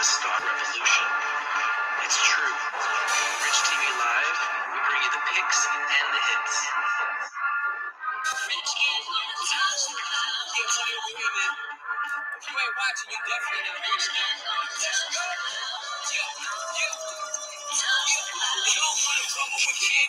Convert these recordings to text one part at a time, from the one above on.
cannabis star revolution. It's true. Rich TV Live, we bring you the picks and the hits. Rich is on the top. Yo, Tony over here, man. If you ain't watching, you definitely not watching. Let's go. You don't want to rumble with kid.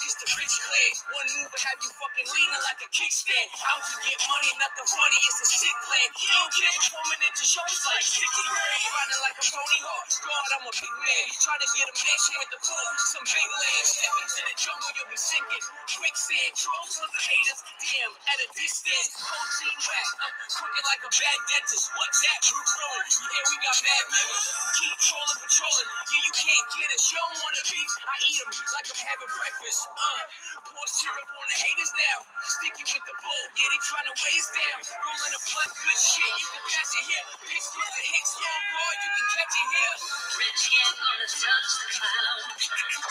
Just a rich click. One move will have you fucking leaning like a kickstand. Out to get money, nothing funny, it's a sick plan. You don't care performing at your shows like 60 grand. Riding like a pony horse. God, I'm a big man. Trying to get a mansion with the pool, some big land. Step into the jungle, you'll be sinking. Quicksand, trolls on the haters. Damn, at a distance. Whole team whack. Crooked like a bad dentist. What's that? True throwing. Yeah, we got bad members. Keep trolling, patrolling. Yeah, you can't get us. You don't want to beef. I eat them like I'm having breakfast. Pour syrup on the haters now. Sticky with the bull. Yeah, they trying to waste down. Rolling a blunt, good shit. You can pass it here. Bitch, with the hit strong boy. You can catch it here. Rich ain't gonna touch the cloud. Rich ain't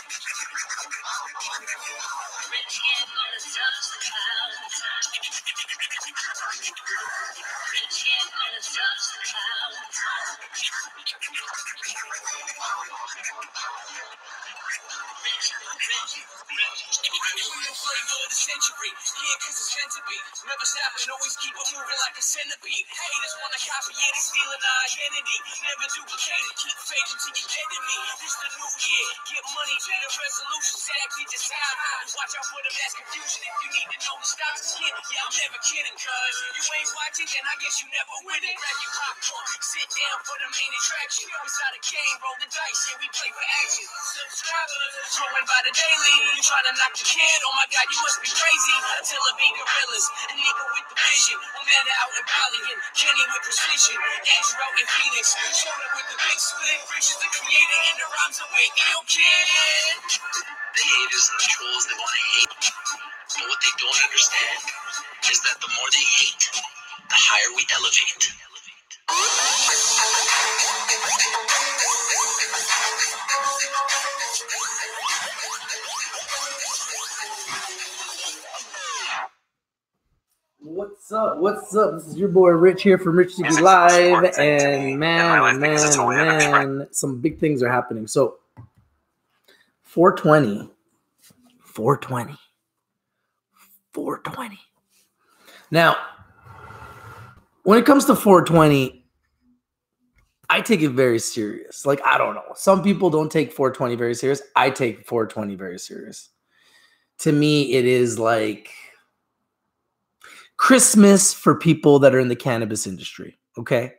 gonna touch the cloud. Rich ain't gonna touch the cloud. Flavor of the century, yeah, cause it's meant to be. Never stopping, always keep it moving like a centipede. Haters wanna copy, yeah, they stealing our identity. Never duplicate it, keep fading till you get to me. This the new year, get money, better resolution. Sad, keep your time high. Watch out for the mass confusion. If you need to know the stop the skid, yeah, I'm never kidding, cuz you ain't watching, then I guess you never winning. Grab your popcorn, sit down for the main attraction. Inside a game, roll the dice, yeah, we play for action. Subscribers, throwing by the daily. You trying to knock the kid, oh my god, you must be crazy. Until it be gorillas, a nigga with the vision. Amanda out in Bali and Kenny with precision. Andrew out in Phoenix, Jonah with the big split. Rich is the creator and the rhymes are with ill kid. The haters and the trolls, they want to hate. But what they don't understand is that the more they hate, the higher we elevate. What's up? What's up? This is your boy Rich here from Rich TV Live, and man, some big things are happening. So 420. Now, when it comes to 420, I take it very serious. Like, I don't know. Some people don't take 420 very serious. I take 420 very serious. To me, it is like Christmas for people that are in the cannabis industry, okay?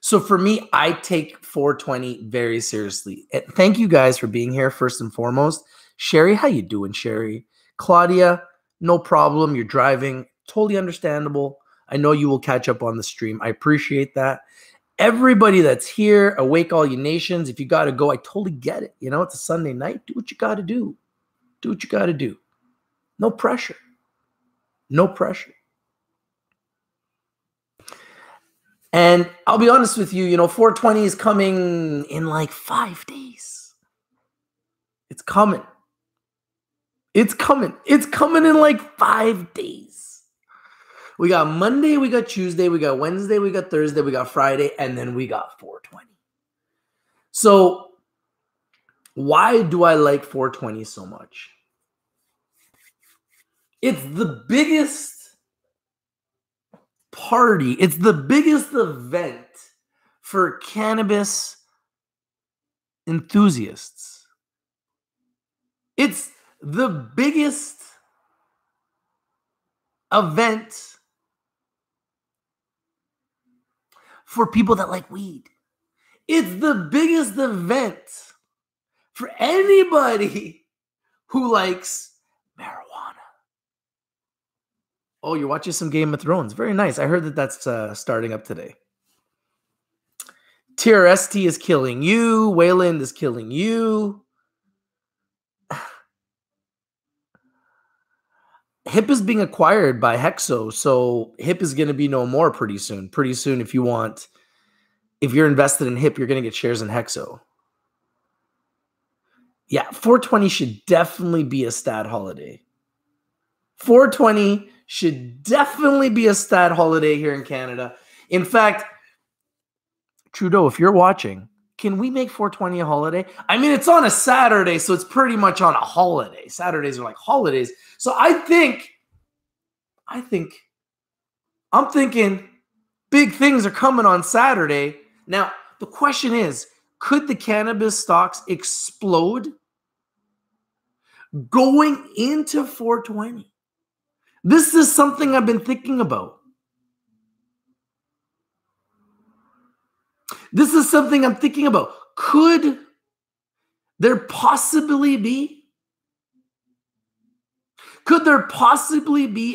So for me, I take 420 very seriously. And thank you guys for being here, first and foremost. Sherry, how you doing, Sherry? Claudia, no problem. You're driving. Totally understandable. I know you will catch up on the stream. I appreciate that. Everybody that's here, awake all you nations. If you got to go, I totally get it. You know, it's a Sunday night. Do what you got to do. Do what you got to do. No pressure. No pressure. And I'll be honest with you, you know, 420 is coming in like 5 days. It's coming. It's coming. It's coming in like 5 days. We got Monday, we got Tuesday, we got Wednesday, we got Thursday, we got Friday, and then we got 420. So why do I like 420 so much? It's the biggest party. It's the biggest event for cannabis enthusiasts. It's the biggest event for people that like weed. It's the biggest event for anybody who likes marijuana. Oh, you're watching some Game of Thrones. Very nice. I heard that that's starting up today. TRST is killing you. Wayland is killing you. HIP is being acquired by Hexo, so HIP is going to be no more pretty soon. Pretty soon, if you're invested in HIP, you're going to get shares in Hexo. Yeah, 420 should definitely be a stat holiday. 420 should definitely be a stat holiday here in Canada. In fact, Trudeau, if you're watching, can we make 420 a holiday? I mean, it's on a Saturday, so it's pretty much on a holiday. Saturdays are like holidays. So I'm thinking big things are coming on Saturday. Now, the question is, could the cannabis stocks explode going into 420? This is something I've been thinking about. This is something I'm thinking about. Could there possibly be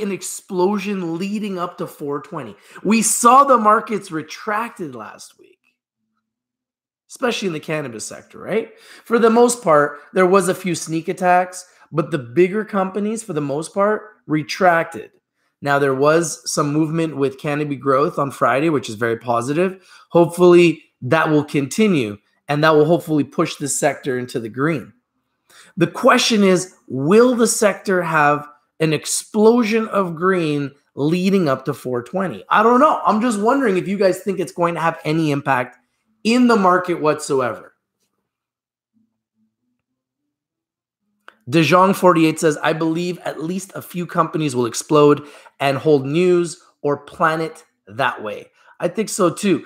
an explosion leading up to 420? We saw the markets retracted last week, especially in the cannabis sector, right? For the most part, there was a few sneak attacks, but the bigger companies, for the most part, retracted. Now, there was some movement with Canopy Growth on Friday, which is very positive. Hopefully, that will continue, and that will hopefully push this sector into the green. The question is, will the sector have an explosion of green leading up to 420? I don't know. I'm just wondering if you guys think it's going to have any impact in the market whatsoever. DeJong48 says, I believe at least a few companies will explode and hold news or plan it that way. I think so too.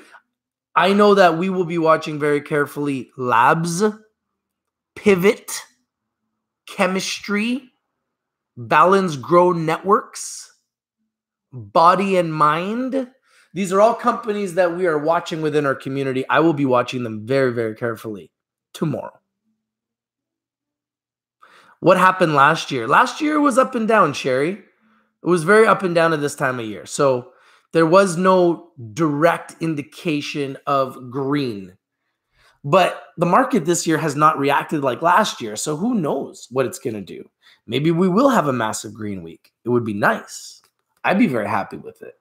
I know that we will be watching very carefully Labs, Pivot, Chemistry, Balance Grow Networks, Body and Mind. These are all companies that we are watching within our community. I will be watching them very, very carefully tomorrow. What happened last year? Last year was up and down, Sherry. It was very up and down at this time of year. So there was no direct indication of green. But the market this year has not reacted like last year. So who knows what it's going to do? Maybe we will have a massive green week. It would be nice. I'd be very happy with it.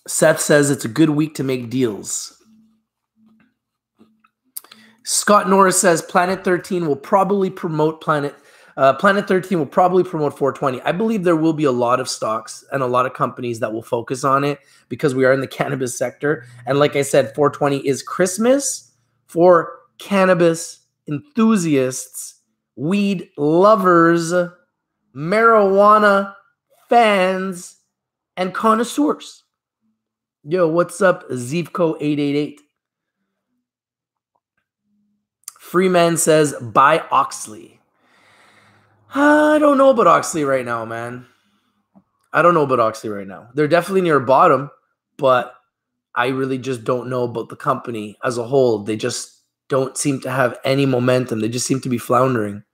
Seth says it's a good week to make deals. Scott Norris says Planet 13 will probably promote Planet 13 will probably promote 420. I believe there will be a lot of stocks and a lot of companies that will focus on it because we are in the cannabis sector. And like I said, 420 is Christmas for cannabis enthusiasts, weed lovers, marijuana fans, and connoisseurs. Yo, what's up, Zevco888? Freeman says, buy Oxley. I don't know about Oxley right now, man. I don't know about Oxley right now. They're definitely near bottom, but I really just don't know about the company as a whole. They just don't seem to have any momentum. They just seem to be floundering.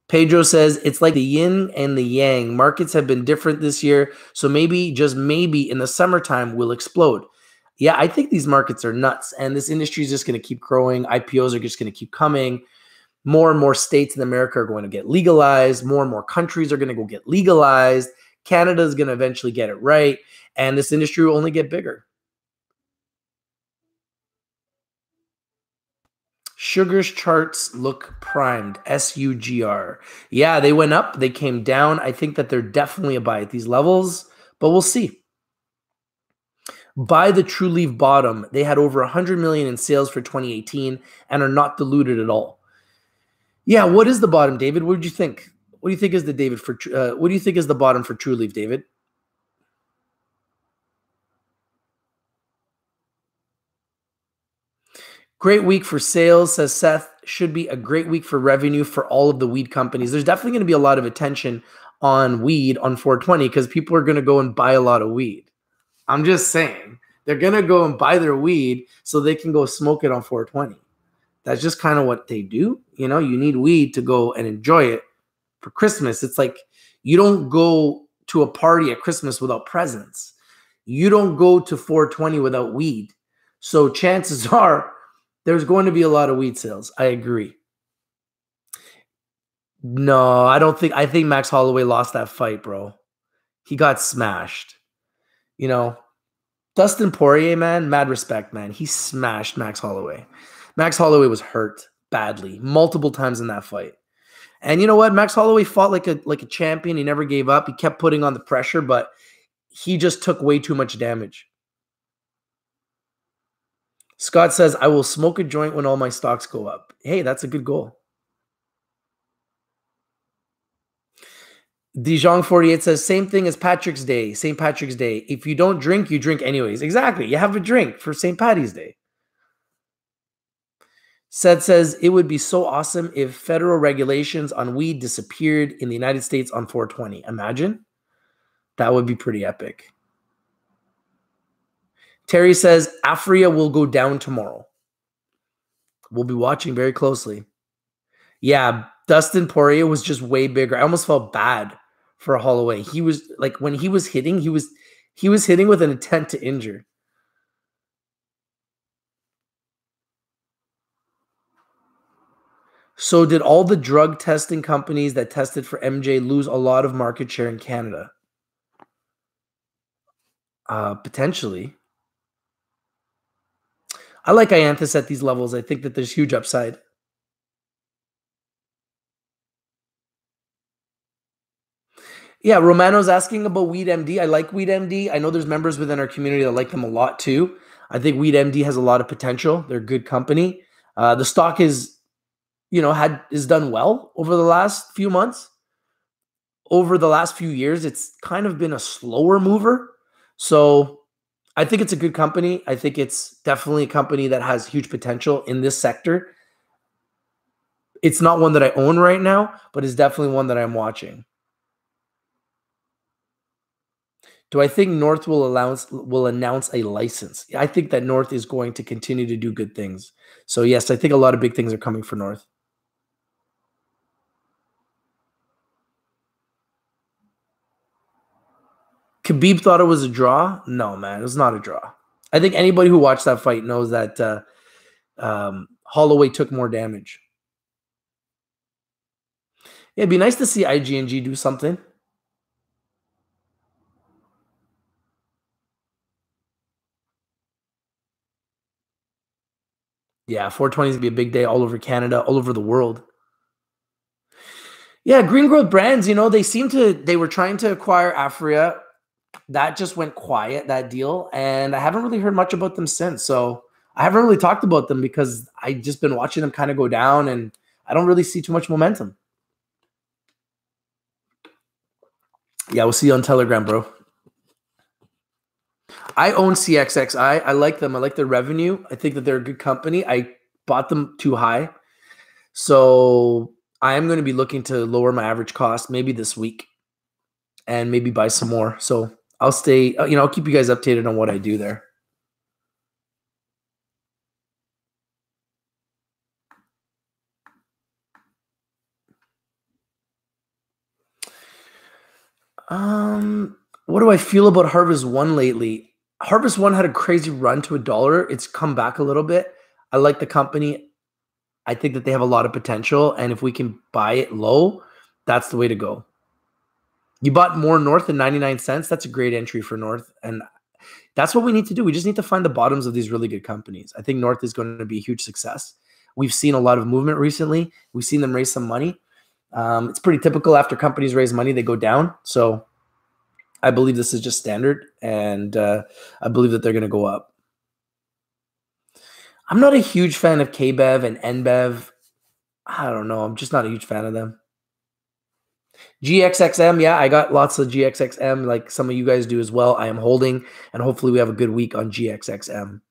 Pedro says, it's like the yin and the yang. Markets have been different this year, so maybe, just maybe, in the summertime will explode. Yeah, I think these markets are nuts, and this industry is just going to keep growing. IPOs are just going to keep coming. More and more states in America are going to get legalized. More and more countries are going to go get legalized. Canada is going to eventually get it right, and this industry will only get bigger. Sugar's charts look primed. SUGR. Yeah, they went up. They came down. I think that they're definitely a buy at these levels, but we'll see. Buy the True Leaf bottom. They had over 100 million in sales for 2018 and are not diluted at all. Yeah, what is the bottom, David? What did you think? What do you think is what do you think is the bottom for True Leaf, David? Great week for sales, says Seth. Should be a great week for revenue for all of the weed companies. There's definitely going to be a lot of attention on weed on 420 because people are going to go and buy a lot of weed. I'm just saying. They're going to go and buy their weed so they can go smoke it on 420. That's just kind of what they do. You know, you need weed to go and enjoy it for Christmas. It's like you don't go to a party at Christmas without presents. You don't go to 420 without weed. So chances are there's going to be a lot of weed sales. I agree. No, I think Max Holloway lost that fight, bro. He got smashed. You know, Dustin Poirier, man, mad respect, man. He smashed Max Holloway. Max Holloway was hurt badly multiple times in that fight. And you know what? Max Holloway fought like a champion. He never gave up. He kept putting on the pressure, but he just took way too much damage. Scott says, I will smoke a joint when all my stocks go up. Hey, that's a good goal. Dijon48 says, same thing as Patrick's Day, St. Patrick's Day. If you don't drink, you drink anyways. Exactly. You have a drink for St. Patty's Day. Seth says, it would be so awesome if federal regulations on weed disappeared in the United States on 420. Imagine. That would be pretty epic. Terry says, Afria will go down tomorrow. We'll be watching very closely. Yeah, Dustin Poirier was just way bigger. I almost felt bad for Holloway. He was like, when he was hitting, he was hitting with an intent to injure. So did all the drug testing companies that tested for MJ lose a lot of market share in Canada? Potentially. I like Ianthus at these levels. I think that there's huge upside. Yeah, Romano's asking about Weed MD. I like Weed MD. I know there's members within our community that like them a lot too. I think Weed MD has a lot of potential. They're a good company. The stock is, is done well over the last few months. Over the last few years, it's kind of been a slower mover. So I think it's a good company. I think it's definitely a company that has huge potential in this sector. It's not one that I own right now, but it's definitely one that I'm watching. Do I think North will announce a license? I think that North is going to continue to do good things. So yes, I think a lot of big things are coming for North. Khabib thought it was a draw. No, man, it was not a draw. I think anybody who watched that fight knows that Holloway took more damage. Yeah, it'd be nice to see IGNG do something. Yeah, 420 is going to be a big day all over Canada, all over the world. Yeah, Green Growth Brands, they were trying to acquire Afria. That just went quiet, that deal, and I haven't really heard much about them since. So I haven't really talked about them because I've just been watching them kind of go down, and I don't really see too much momentum. Yeah, we'll see you on Telegram, bro. I own CXXI. I like them. I like their revenue. I think that they're a good company. I bought them too high. So I am going to be looking to lower my average cost maybe this week and maybe buy some more. So I'll stay, I'll keep you guys updated on what I do there. What do I feel about Harvest One lately? Harvest One had a crazy run to $1. It's come back a little bit. I like the company. I think that they have a lot of potential, and if we can buy it low, that's the way to go. You bought more North than 99 cents. That's a great entry for North, and that's what we need to do. We just need to find the bottoms of these really good companies. I think North is going to be a huge success. We've seen a lot of movement recently. We've seen them raise some money. It's pretty typical after companies raise money, they go down. So I believe this is just standard, and I believe that they're going to go up. I'm not a huge fan of KBEV and NBEV. I don't know. I'm just not a huge fan of them. GXXM, yeah, I got lots of GXXM like some of you guys do as well. I am holding, and hopefully we have a good week on GXXM.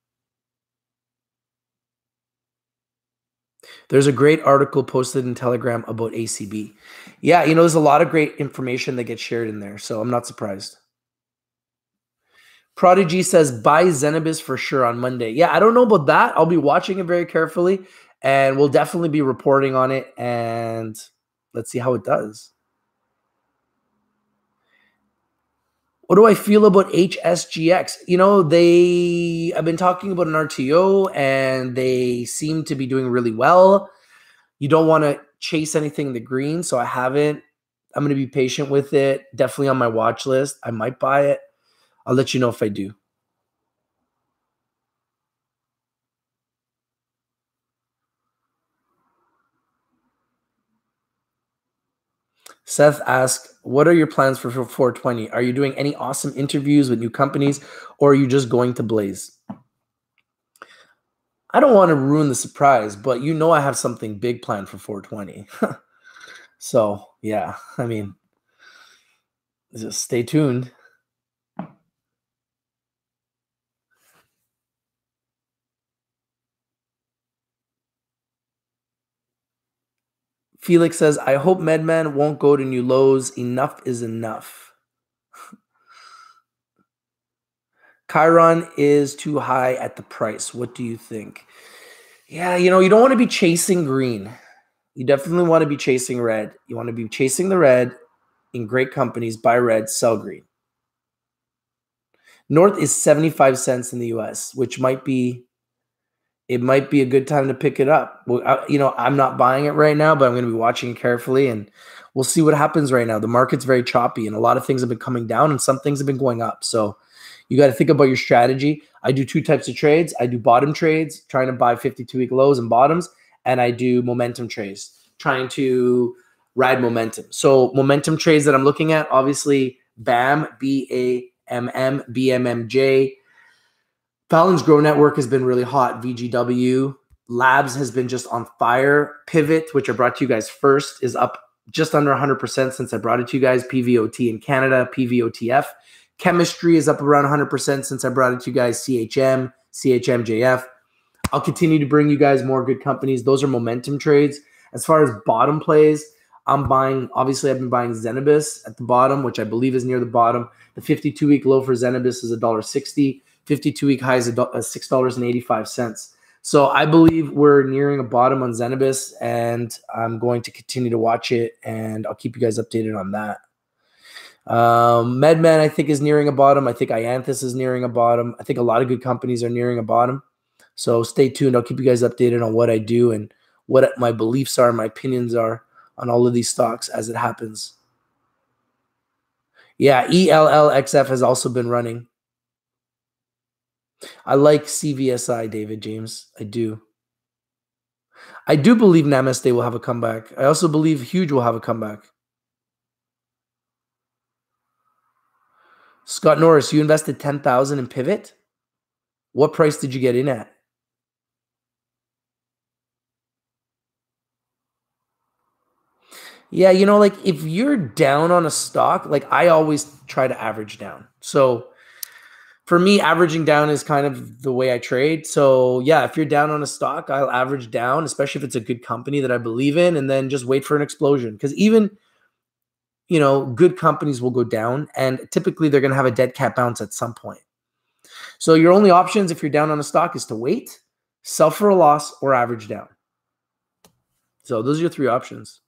There's a great article posted in Telegram about ACB. Yeah, there's a lot of great information that gets shared in there, so I'm not surprised. Prodigy says, buy Zenabis for sure on Monday. Yeah, I don't know about that. I'll be watching it very carefully, and we'll definitely be reporting on it, and let's see how it does. What do I feel about HSGX? I've been talking about an RTO, and they seem to be doing really well. You don't want to chase anything in the green, so I haven't. I'm going to be patient with it. Definitely on my watch list. I might buy it. I'll let you know if I do. Seth asked, what are your plans for 420? Are you doing any awesome interviews with new companies, or are you just going to blaze? I don't want to ruin the surprise, but you know I have something big planned for 420. So, yeah, I mean, just stay tuned. Felix says, I hope MedMan won't go to new lows. Enough is enough. Chiron is too high at the price. What do you think? Yeah, you don't want to be chasing green. You definitely want to be chasing red. You want to be chasing the red in great companies, buy red, sell green. North is 75 cents in the US, which might be a good time to pick it up. Well, I'm not buying it right now, but I'm going to be watching it carefully, and we'll see what happens right now. The market's very choppy, and a lot of things have been coming down, and some things have been going up. So you got to think about your strategy. I do two types of trades. I do bottom trades, trying to buy 52-week lows and bottoms, and I do momentum trades, trying to ride momentum. So momentum trades that I'm looking at, obviously, BAM, BAMM, BMMJ. Fallon's Grow Network has been really hot. VGW. Labs has been just on fire. Pivot, which I brought to you guys first, is up just under 100% since I brought it to you guys. PVOT in Canada, PVOTF. Chemistry is up around 100% since I brought it to you guys. CHM, CHMJF. I'll continue to bring you guys more good companies. Those are momentum trades. As far as bottom plays, I've been buying Zenabis at the bottom, which I believe is near the bottom. The 52-week low for Zenabis is $1.60. 52-week high is $6.85. So I believe we're nearing a bottom on Zenabis, and I'm going to continue to watch it, and I'll keep you guys updated on that. MedMan, I think, is nearing a bottom. I think Ianthus is nearing a bottom. I think a lot of good companies are nearing a bottom. So stay tuned. I'll keep you guys updated on what I do and what my beliefs are, my opinions are on all of these stocks as it happens. Yeah, ELLXF has also been running. I like CVSI, David James. I do. I do believe Namaste will have a comeback. I also believe Huge will have a comeback. Scott Norris, you invested $10,000 in Pivot? What price did you get in at? Yeah, if you're down on a stock, I always try to average down. So for me, averaging down is kind of the way I trade. So yeah, if you're down on a stock, I'll average down, especially if it's a good company that I believe in, and then just wait for an explosion. Because even, good companies will go down, and typically they're going to have a dead cat bounce at some point. So your only options if you're down on a stock is to wait, sell for a loss, or average down. So those are your three options.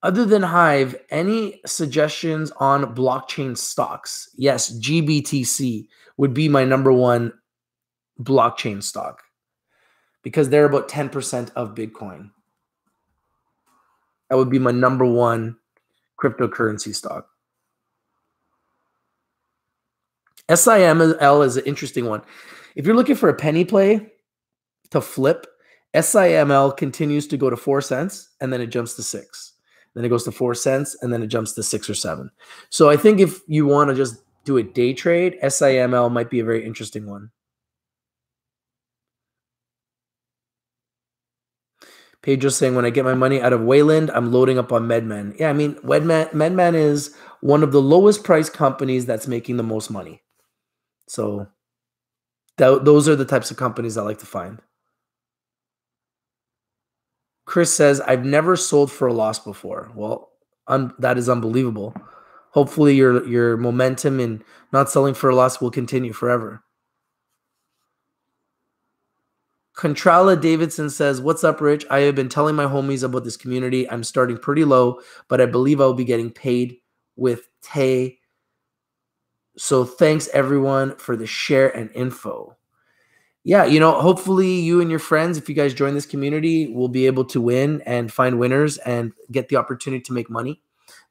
Other than Hive, any suggestions on blockchain stocks? Yes, GBTC would be my number one blockchain stock because they're about 10% of Bitcoin. That would be my number one cryptocurrency stock. SIML is an interesting one. If you're looking for a penny play to flip, SIML continues to go to 4 cents and then it jumps to 6. Then it goes to 4 cents and then it jumps to 6 or 7. So I think if you want to just do a day trade, SIML might be a very interesting one. Pedro's saying, when I get my money out of Wayland, I'm loading up on MedMan. Yeah, I mean, MedMan is one of the lowest priced companies that's making the most money. So those are the types of companies I like to find. Chris says, I've never sold for a loss before. Well, that is unbelievable. Hopefully your momentum in not selling for a loss will continue forever. Contrala Davidson says, what's up, Rich? I have been telling my homies about this community. I'm starting pretty low, but I believe I'll be getting paid with Tay. So thanks, everyone, for the share and info. Yeah, hopefully you and your friends, if you guys join this community, will be able to win and find winners and get the opportunity to make money.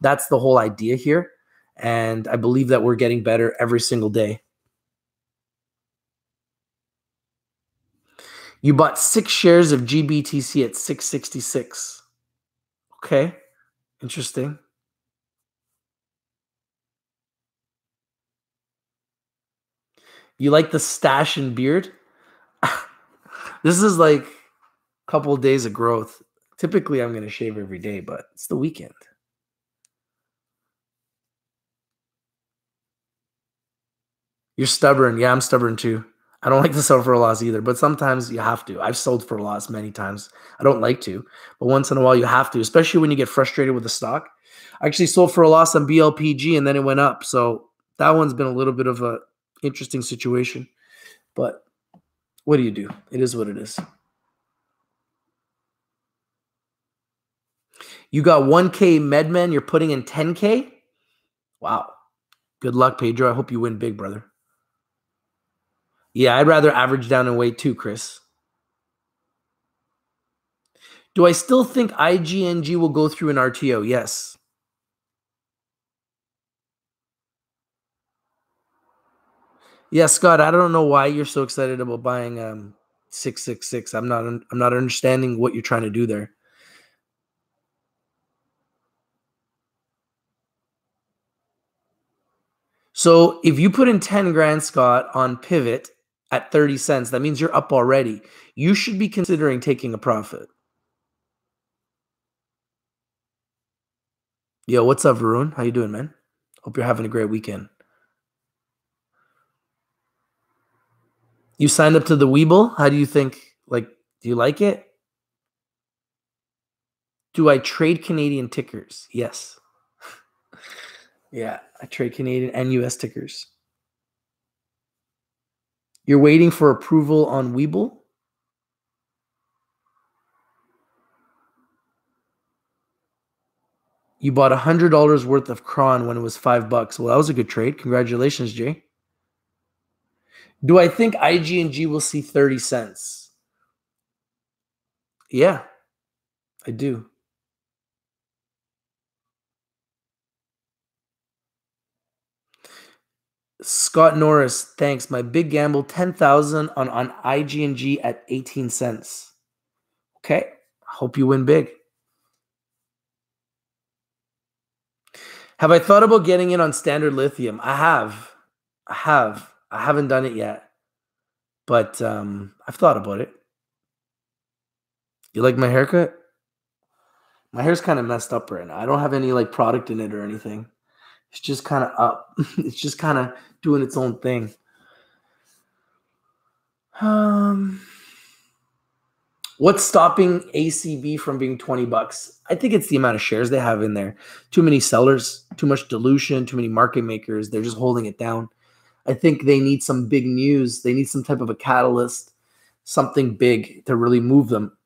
That's the whole idea here. And I believe that we're getting better every single day. You bought 6 shares of GBTC at 666. Okay. Interesting. You like the stash and beard? This is like a couple of days of growth. Typically, I'm going to shave every day, but it's the weekend. You're stubborn. Yeah, I'm stubborn too. I don't like to sell for a loss either, but sometimes you have to. I've sold for a loss many times. I don't like to, but once in a while you have to, especially when you get frustrated with the stock. I actually sold for a loss on BLPG and then it went up. So that one's been a little bit of a interesting situation. But what do you do? It is what it is. You got 1K MedMen. You're putting in 10K? Wow. Good luck, Pedro. I hope you win big, brother. Yeah, I'd rather average down and wait too, Chris. Do I still think IGNG will go through an RTO? Yes. Yeah, Scott, I don't know why you're so excited about buying 666. I'm not understanding what you're trying to do there. So if you put in 10 grand, Scott, on pivot at 30 cents, that means you're up already. You should be considering taking a profit. Yo, what's up, Varun? How you doing, man? Hope you're having a great weekend. You signed up to the Weeble? How do you think? Like, do you like it? Do I trade Canadian tickers? Yes. Yeah, I trade Canadian and US tickers. You're waiting for approval on Weeble? You bought $100 worth of Cron when it was $5. Well, that was a good trade. Congratulations, Jay. Do I think IGNG will see 30 cents? Yeah, I do. Scott Norris, thanks. My big gamble, 10,000 on IGNG at 18 cents. Okay, hope you win big. Have I thought about getting in on Standard Lithium? I have. I haven't done it yet, but I've thought about it. You like my haircut? My hair's kind of messed up right now. I don't have any like product in it or anything. It's just kind of up. It's just kind of doing its own thing. What's stopping ACB from being $20? I think it's the amount of shares they have in there. Too many sellers, too much dilution, too many market makers. They're just holding it down. I think they need some big news. They need some type of a catalyst, something big to really move them.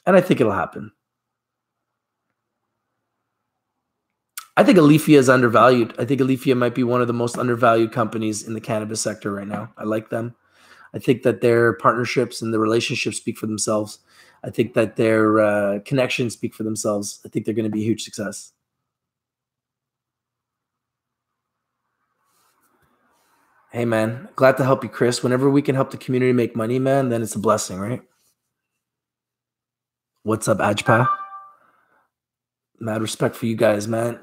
And I think it'll happen. I think Alethea is undervalued. I think Alethea might be one of the most undervalued companies in the cannabis sector right now. I like them. I think that their partnerships and the relationships speak for themselves. I think that their connections speak for themselves. I think they're going to be a huge success. Hey, man, glad to help you, Chris. Whenever we can help the community make money, man, then it's a blessing, right? What's up, Ajpa? Mad respect for you guys, man.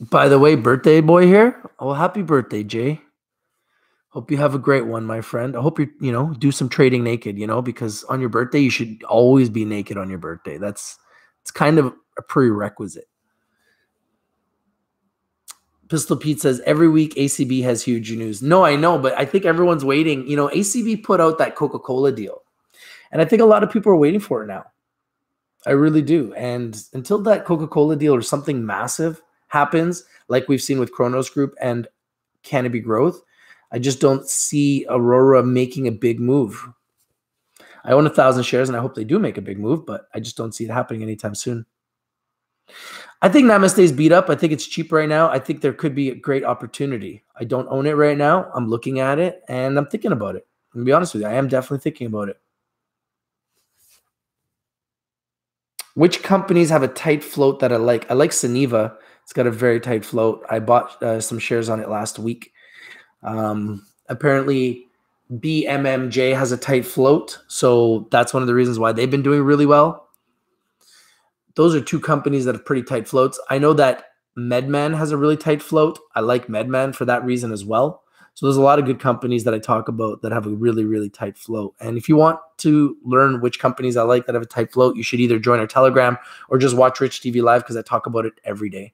By the way, birthday boy here. Oh, happy birthday, Jay. Hope you have a great one, my friend. I hope you do some trading naked, because on your birthday, you should always be naked on your birthday. It's kind of a prerequisite. Pistol Pete says, every week ACB has huge news. No, I know, but I think everyone's waiting. ACB put out that Coca-Cola deal, and I think a lot of people are waiting for it now. I really do. And until that Coca-Cola deal or something massive happens, like we've seen with Kronos Group and Canopy Growth, I just don't see Aurora making a big move. I own 1,000 shares, and I hope they do make a big move, but I just don't see it happening anytime soon. I think Namaste is beat up. I think it's cheap right now. I think there could be a great opportunity. I don't own it right now. I'm looking at it, and I'm thinking about it. I'm going to be honest with you. I am definitely thinking about it. Which companies have a tight float that I like? I like Suniva. It's got a very tight float. I bought some shares on it last week. Apparently, BMMJ has a tight float, so that's one of the reasons why they've been doing really well. Those are two companies that have pretty tight floats. I know that MedMan has a really tight float. I like MedMan for that reason as well. So there's a lot of good companies that I talk about that have a really, really tight float. And if you want to learn which companies I like that have a tight float, you should either join our Telegram or just watch Rich TV Live because I talk about it every day.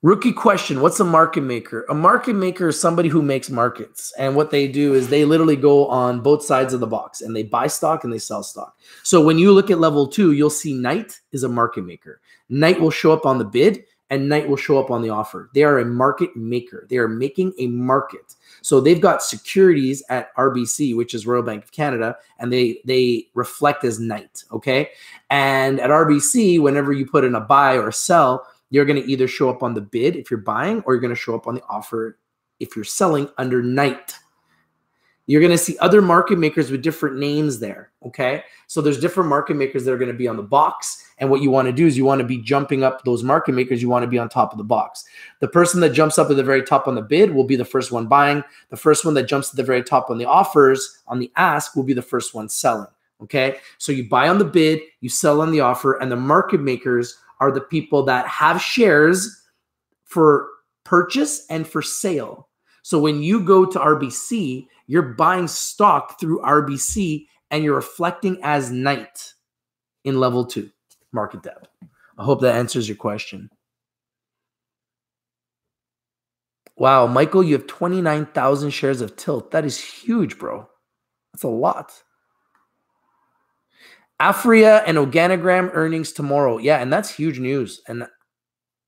Rookie question, what's a market maker? A market maker is somebody who makes markets. And what they do is they literally go on both sides of the box and they buy stock and they sell stock. So when you look at level 2, you'll see Knight is a market maker. Knight will show up on the bid and Knight will show up on the offer. They are a market maker. They are making a market. So they've got securities at RBC, which is Royal Bank of Canada, and they reflect as Knight, okay? And at RBC, whenever you put in a buy or a sell, you're going to either show up on the bid if you're buying, or you're going to show up on the offer if you're selling under Knight. You're going to see other market makers with different names there, okay? So there's different market makers that are going to be on the box, and what you want to do is you want to be jumping up those market makers. You want to be on top of the box. The person that jumps up at the very top on the bid will be the first one buying. The first one that jumps to the very top on the offers, on the ask, will be the first one selling, okay? So you buy on the bid, you sell on the offer, and the market makers are the people that have shares for purchase and for sale. So when you go to RBC, you're buying stock through RBC and you're reflecting as Knight in level 2 market depth. I hope that answers your question. Wow, Michael, you have 29,000 shares of Tilt. That is huge, bro. That's a lot. Afria and Organogram earnings tomorrow. Yeah, and that's huge news. And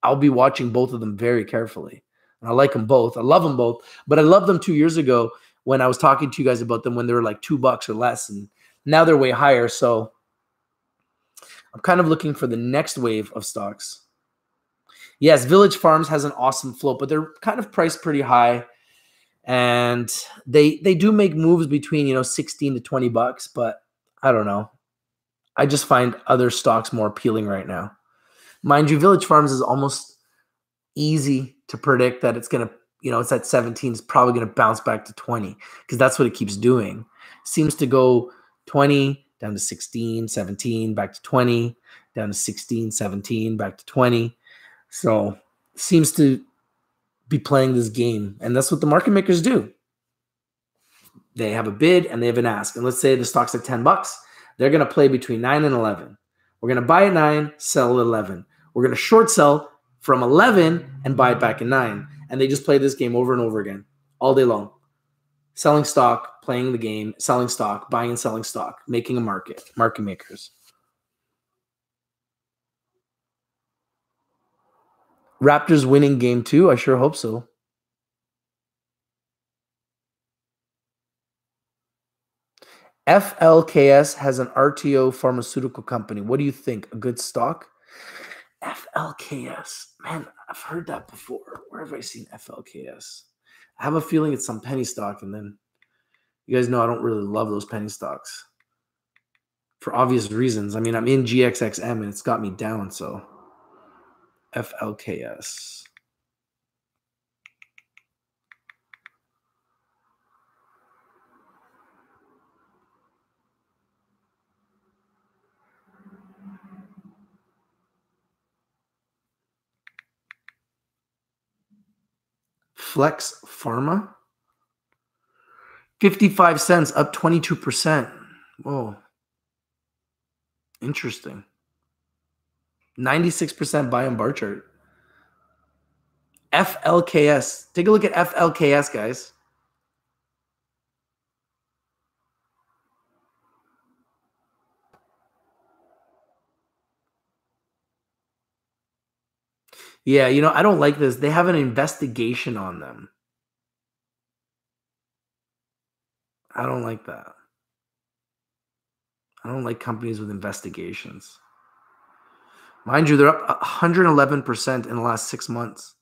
I'll be watching both of them very carefully. And I like them both. I love them both. But I loved them 2 years ago when I was talking to you guys about them when they were like $2 or less. And now they're way higher. So I'm kind of looking for the next wave of stocks. Yes, Village Farms has an awesome float, but they're kind of priced pretty high. And they do make moves between, you know, 16 to $20, but I don't know. I just find other stocks more appealing right now. Mind you, Village Farms is almost easy to predict that it's going to, you know, it's at 17, it's probably going to bounce back to 20 because that's what it keeps doing. Seems to go 20, down to 16, 17, back to 20, down to 16, 17, back to 20. So seems to be playing this game. And that's what the market makers do. They have a bid and they have an ask. And let's say the stock's at $10. They're going to play between 9 and 11. We're going to buy at 9, sell at 11. We're going to short sell from 11 and buy it back at 9. And they just play this game over and over again all day long. Selling stock, playing the game, selling stock, buying and selling stock, making a market, market makers. Raptors winning game 2? I sure hope so. FLKS has an RTO pharmaceutical company. What do you think? A good stock? FLKS. Man, I've heard that before. Where have I seen FLKS? I have a feeling it's some penny stock, and then you guys know I don't really love those penny stocks for obvious reasons. I mean, I'm in GXXM, and it's got me down, so FLKS. Flex Pharma, 55 cents, up 22%. Whoa. Interesting. 96% buy on bar chart. FLKS. Take a look at FLKS, guys. Yeah, you know, I don't like this. They have an investigation on them. I don't like that. I don't like companies with investigations. Mind you, they're up 111% in the last 6 months,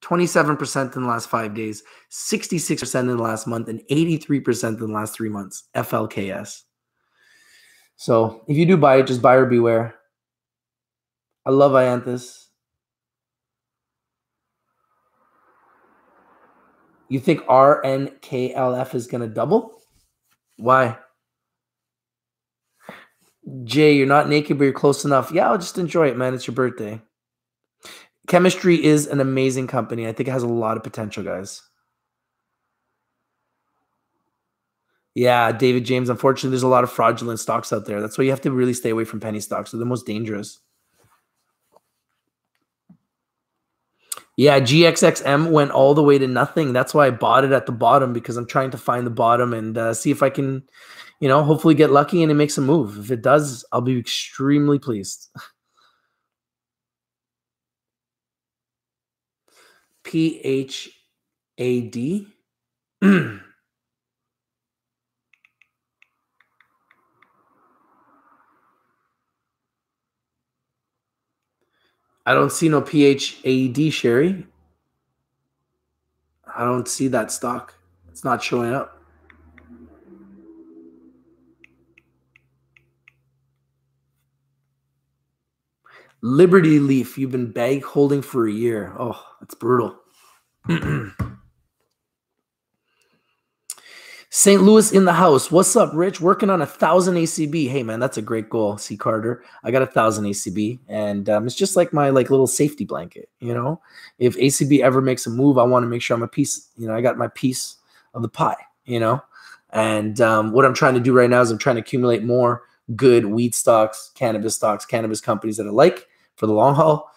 27% in the last 5 days, 66% in the last month, and 83% in the last 3 months. FLKS. So if you do buy it, just buyer beware. I love Ianthus. You think RNKLF is going to double? Why? Jay, you're not naked, but you're close enough. Yeah, I'll just enjoy it, man. It's your birthday. Chemistry is an amazing company. I think it has a lot of potential, guys. Yeah, David James. Unfortunately, there's a lot of fraudulent stocks out there. That's why you have to really stay away from penny stocks. They're the most dangerous. Yeah, GXXM went all the way to nothing. That's why I bought it at the bottom, because I'm trying to find the bottom and see if I can, hopefully get lucky and it makes a move. If it does, I'll be extremely pleased. PHAD. I don't see no PHAD, Sherry. I don't see that stock. It's not showing up. Liberty Leaf, you've been bag holding for a year. Oh, that's brutal. St. Louis in the house. What's up, Rich? Working on 1,000 ACB. Hey, man, that's a great goal, C. Carter. I got 1,000 ACB, and it's just like my little safety blanket. If ACB ever makes a move, I want to make sure I'm a piece. I got my piece of the pie. And what I'm trying to do right now is I'm trying to accumulate more good weed stocks, cannabis companies that I like for the long haul.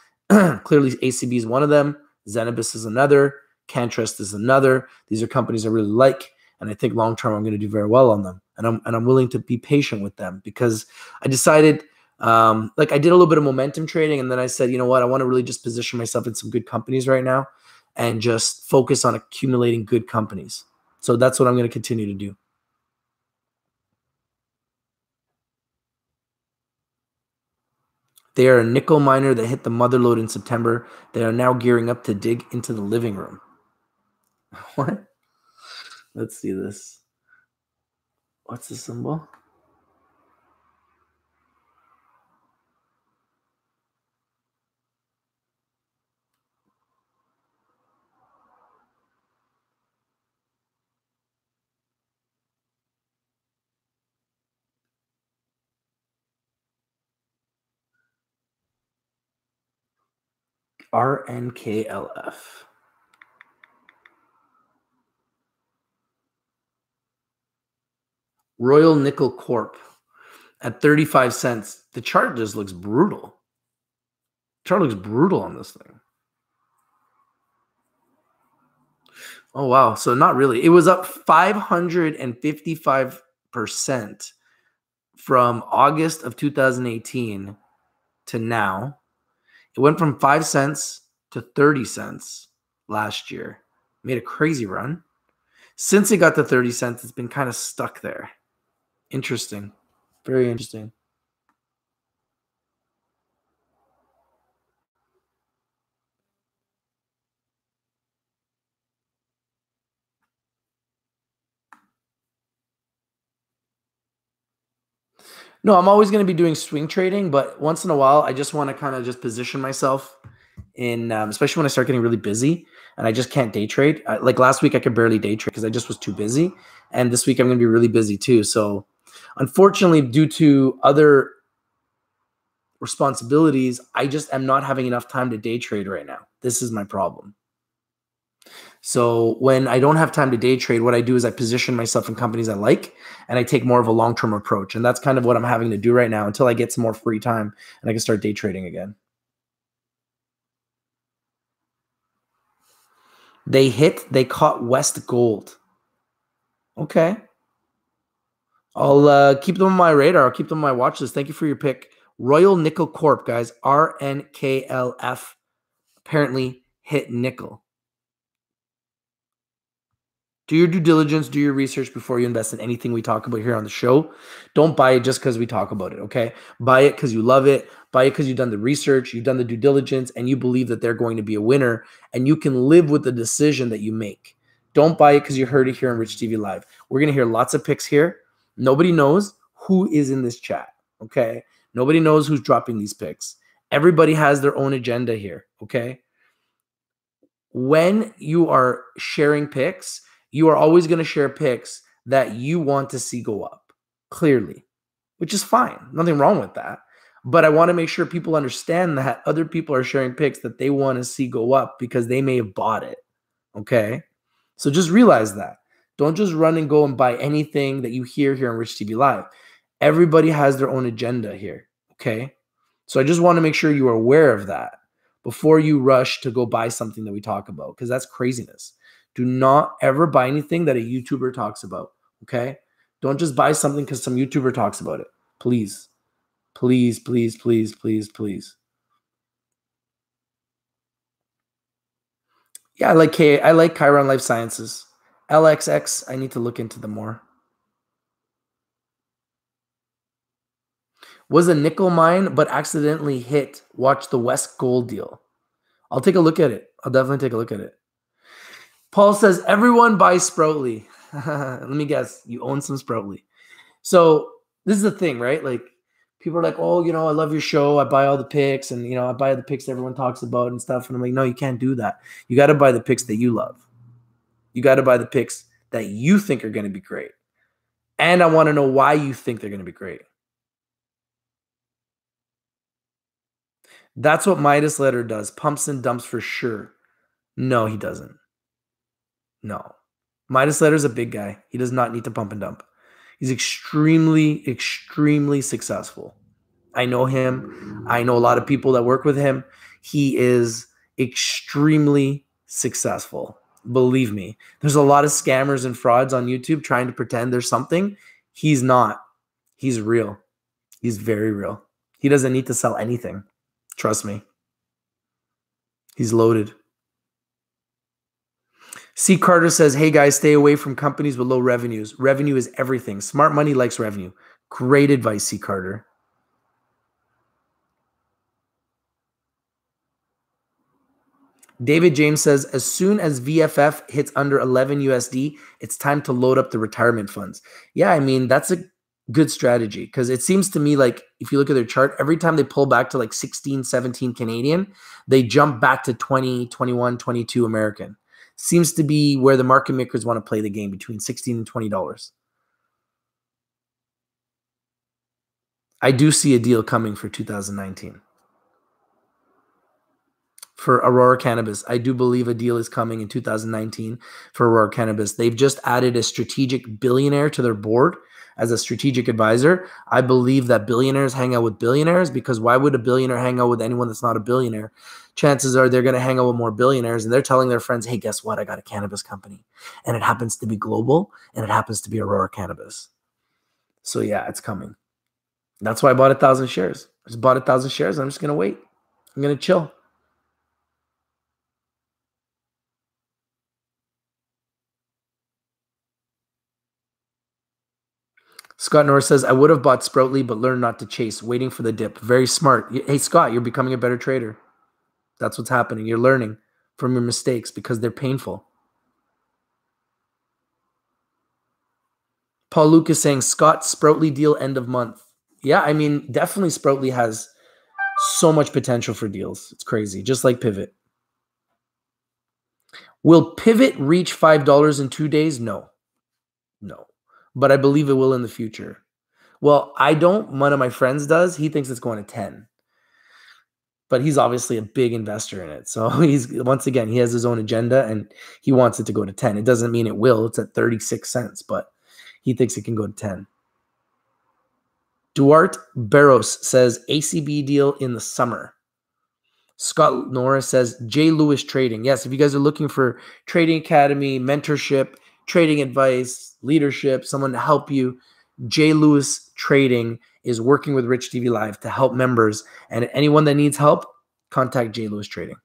Clearly, ACB is one of them. Zenabis is another. Cantrest is another. These are companies I really like. And I think long term I'm going to do very well on them, and I'm willing to be patient with them, because I decided, I did a little bit of momentum trading, and then I said, you know what, I want to really just position myself in some good companies right now, and just focus on accumulating good companies. So that's what I'm going to continue to do. They are a nickel miner that hit the mother lode in September. They are now gearing up to dig into the living room. What? Let's see this. What's the symbol? RNKLF. Royal Nickel Corp at 35 cents. The chart just looks brutal. The chart looks brutal on this thing. Oh, wow. So not really. It was up 555% from August of 2018 to now. It went from 5 cents to 30 cents last year. Made a crazy run. Since it got to 30 cents, it's been kind of stuck there. Interesting. Very interesting. No, I'm always going to be doing swing trading, but once in a while, I just want to kind of just position myself in, especially when I start getting really busy and I just can't day trade. Like last week, I could barely day trade because I just was too busy. And this week, I'm going to be really busy too. So unfortunately, due to other responsibilities, I just am not having enough time to day trade right now. This is my problem. So when I don't have time to day trade, what I do is I position myself in companies I like, and I take more of a long-term approach. And that's kind of what I'm having to do right now until I get some more free time and I can start day trading again. They caught West Gold. Okay. I'll keep them on my radar. I'll keep them on my watch list. Thank you for your pick. Royal Nickel Corp, guys. RNKLF apparently hit nickel. Do your due diligence, do your research before you invest in anything we talk about here on the show. Don't buy it just because we talk about it, okay? Buy it because you love it. Buy it because you've done the research, you've done the due diligence, and you believe that they're going to be a winner, and you can live with the decision that you make. Don't buy it because you heard it here on Rich TV Live. We're going to hear lots of picks here. Nobody knows who is in this chat, okay? Nobody knows who's dropping these picks. Everybody has their own agenda here, okay? When you are sharing picks, you are always going to share picks that you want to see go up, clearly, which is fine. Nothing wrong with that. But I want to make sure people understand that other people are sharing picks that they want to see go up because they may have bought it, okay? So just realize that. Don't just run and go and buy anything that you hear here on Rich TV Live. Everybody has their own agenda here, okay? So I just want to make sure you are aware of that before you rush to go buy something that we talk about, because that's craziness. Do not ever buy anything that a YouTuber talks about, okay? Don't just buy something because some YouTuber talks about it. Please, please, please, please, please, please. Yeah, I like Chiron Life Sciences. LXX, I need to look into them more. Was a nickel mine, but accidentally hit. Watch the West Gold deal. I'll take a look at it. I'll definitely take a look at it. Paul says, everyone buys Sproutly. Let me guess, you own some Sproutly. So this is the thing, right? Like, people are like, oh, I love your show. I buy all the picks and, I buy the picks everyone talks about and stuff. And I'm like, no, you can't do that. You got to buy the picks that you love. You got to buy the picks that you think are going to be great. And I want to know why you think they're going to be great. That's what Midas Letter does. Pumps and dumps for sure. No, he doesn't. No. Midas Letter is a big guy. He does not need to pump and dump. He's extremely, extremely successful. I know him. I know a lot of people that work with him. He is extremely successful. Believe me. There's a lot of scammers and frauds on YouTube trying to pretend there's something. He's not. He's real. He's very real. He doesn't need to sell anything. Trust me. He's loaded. C. Carter says, hey guys, stay away from companies with low revenues. Revenue is everything. Smart money likes revenue. Great advice, C. Carter. David James says, as soon as VFF hits under 11 USD, it's time to load up the retirement funds. Yeah, I mean, that's a good strategy because it seems to me like if you look at their chart, every time they pull back to like 16, 17 Canadian, they jump back to 20, 21, 22 American. Seems to be where the market makers want to play the game, between $16 and $20. I do see a deal coming for 2019. For Aurora Cannabis, I do believe a deal is coming in 2019 for Aurora Cannabis. They've just added a strategic billionaire to their board as a strategic advisor. I believe that billionaires hang out with billionaires, because why would a billionaire hang out with anyone that's not a billionaire? Chances are they're going to hang out with more billionaires, and they're telling their friends, hey, guess what? I got a cannabis company, and it happens to be global, and it happens to be Aurora Cannabis. So yeah, it's coming. That's why I bought 1,000 shares. I just bought 1,000 shares. I'm just going to wait. I'm going to chill. Scott Norris says, I would have bought Sproutly, but learned not to chase, waiting for the dip. Very smart. Hey, Scott, you're becoming a better trader. That's what's happening. You're learning from your mistakes because they're painful. Paul Lucas saying, Scott, Sproutly deal end of month. Yeah, I mean, definitely Sproutly has so much potential for deals. It's crazy, just like Pivot. Will Pivot reach $5 in 2 days? No. No. But I believe it will in the future. Well, I don't. One of my friends does. He thinks it's going to 10. But he's obviously a big investor in it. So once again, he has his own agenda and he wants it to go to 10. It doesn't mean it will. It's at 36 cents, but he thinks it can go to 10. Duarte Barros says ACB deal in the summer. Scott Norris says J. Lewis Trading. Yes, if you guys are looking for trading academy, mentorship, trading advice, leadership, someone to help you, J. Lewis Trading is working with Rich TV Live to help members. And anyone that needs help, contact J. Lewis Trading.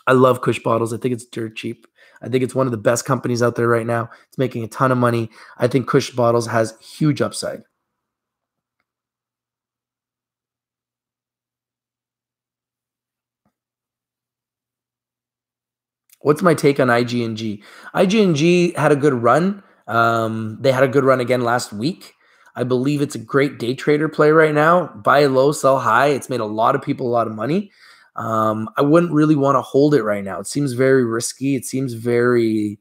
I love Kush Bottles. I think it's dirt cheap. I think it's one of the best companies out there right now. It's making a ton of money. I think Kush Bottles has huge upside. What's my take on IG&G? IG&G had a good run. They had a good run again last week. I believe it's a great day trader play right now. Buy low, sell high. It's made a lot of people a lot of money. I wouldn't really want to hold it right now. It seems very risky. It seems very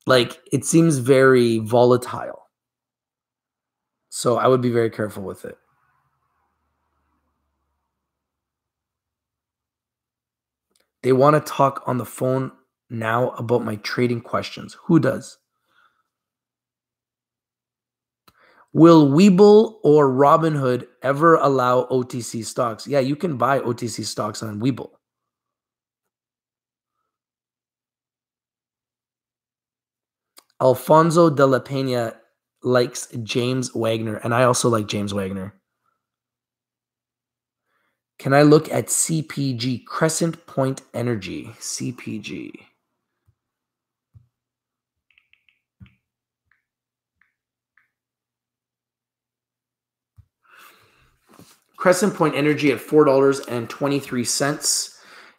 it seems very volatile. So I would be very careful with it. They want to talk on the phone now about my trading questions. Who does? Will Webull or Robinhood ever allow OTC stocks? Yeah, you can buy OTC stocks on Webull. Alfonso de la Peña likes James Wagner, and I also like James Wagner. Can I look at CPG, Crescent Point Energy, CPG? Crescent Point Energy at $4.23.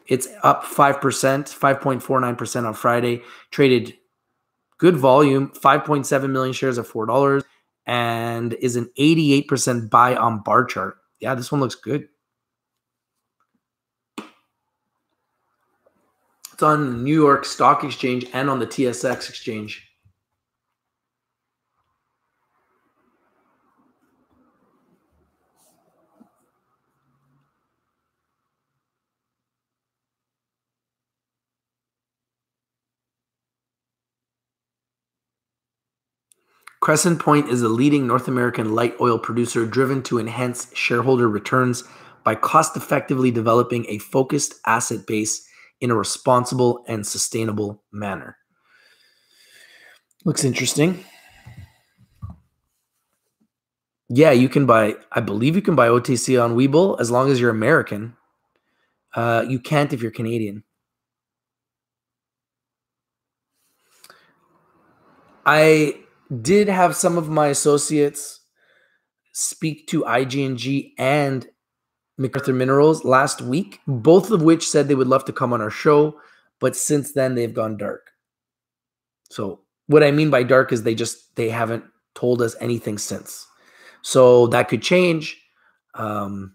It's up 5%, 5.49% on Friday. Traded good volume, 5.7 million shares at $4, and is an 88% buy on bar chart. Yeah, this one looks good. It's on the New York Stock Exchange and on the TSX exchange. Crescent Point is a leading North American light oil producer driven to enhance shareholder returns by cost-effectively developing a focused asset base in a responsible and sustainable manner. Looks interesting. Yeah, you can buy, I believe you can buy OTC on Webull as long as you're American. You can't if you're Canadian. I did have some of my associates speak to IG&G and MacArthur Minerals last week, both of which said they would love to come on our show, but since then they've gone dark. So what I mean by dark is they haven't told us anything since. So that could change. The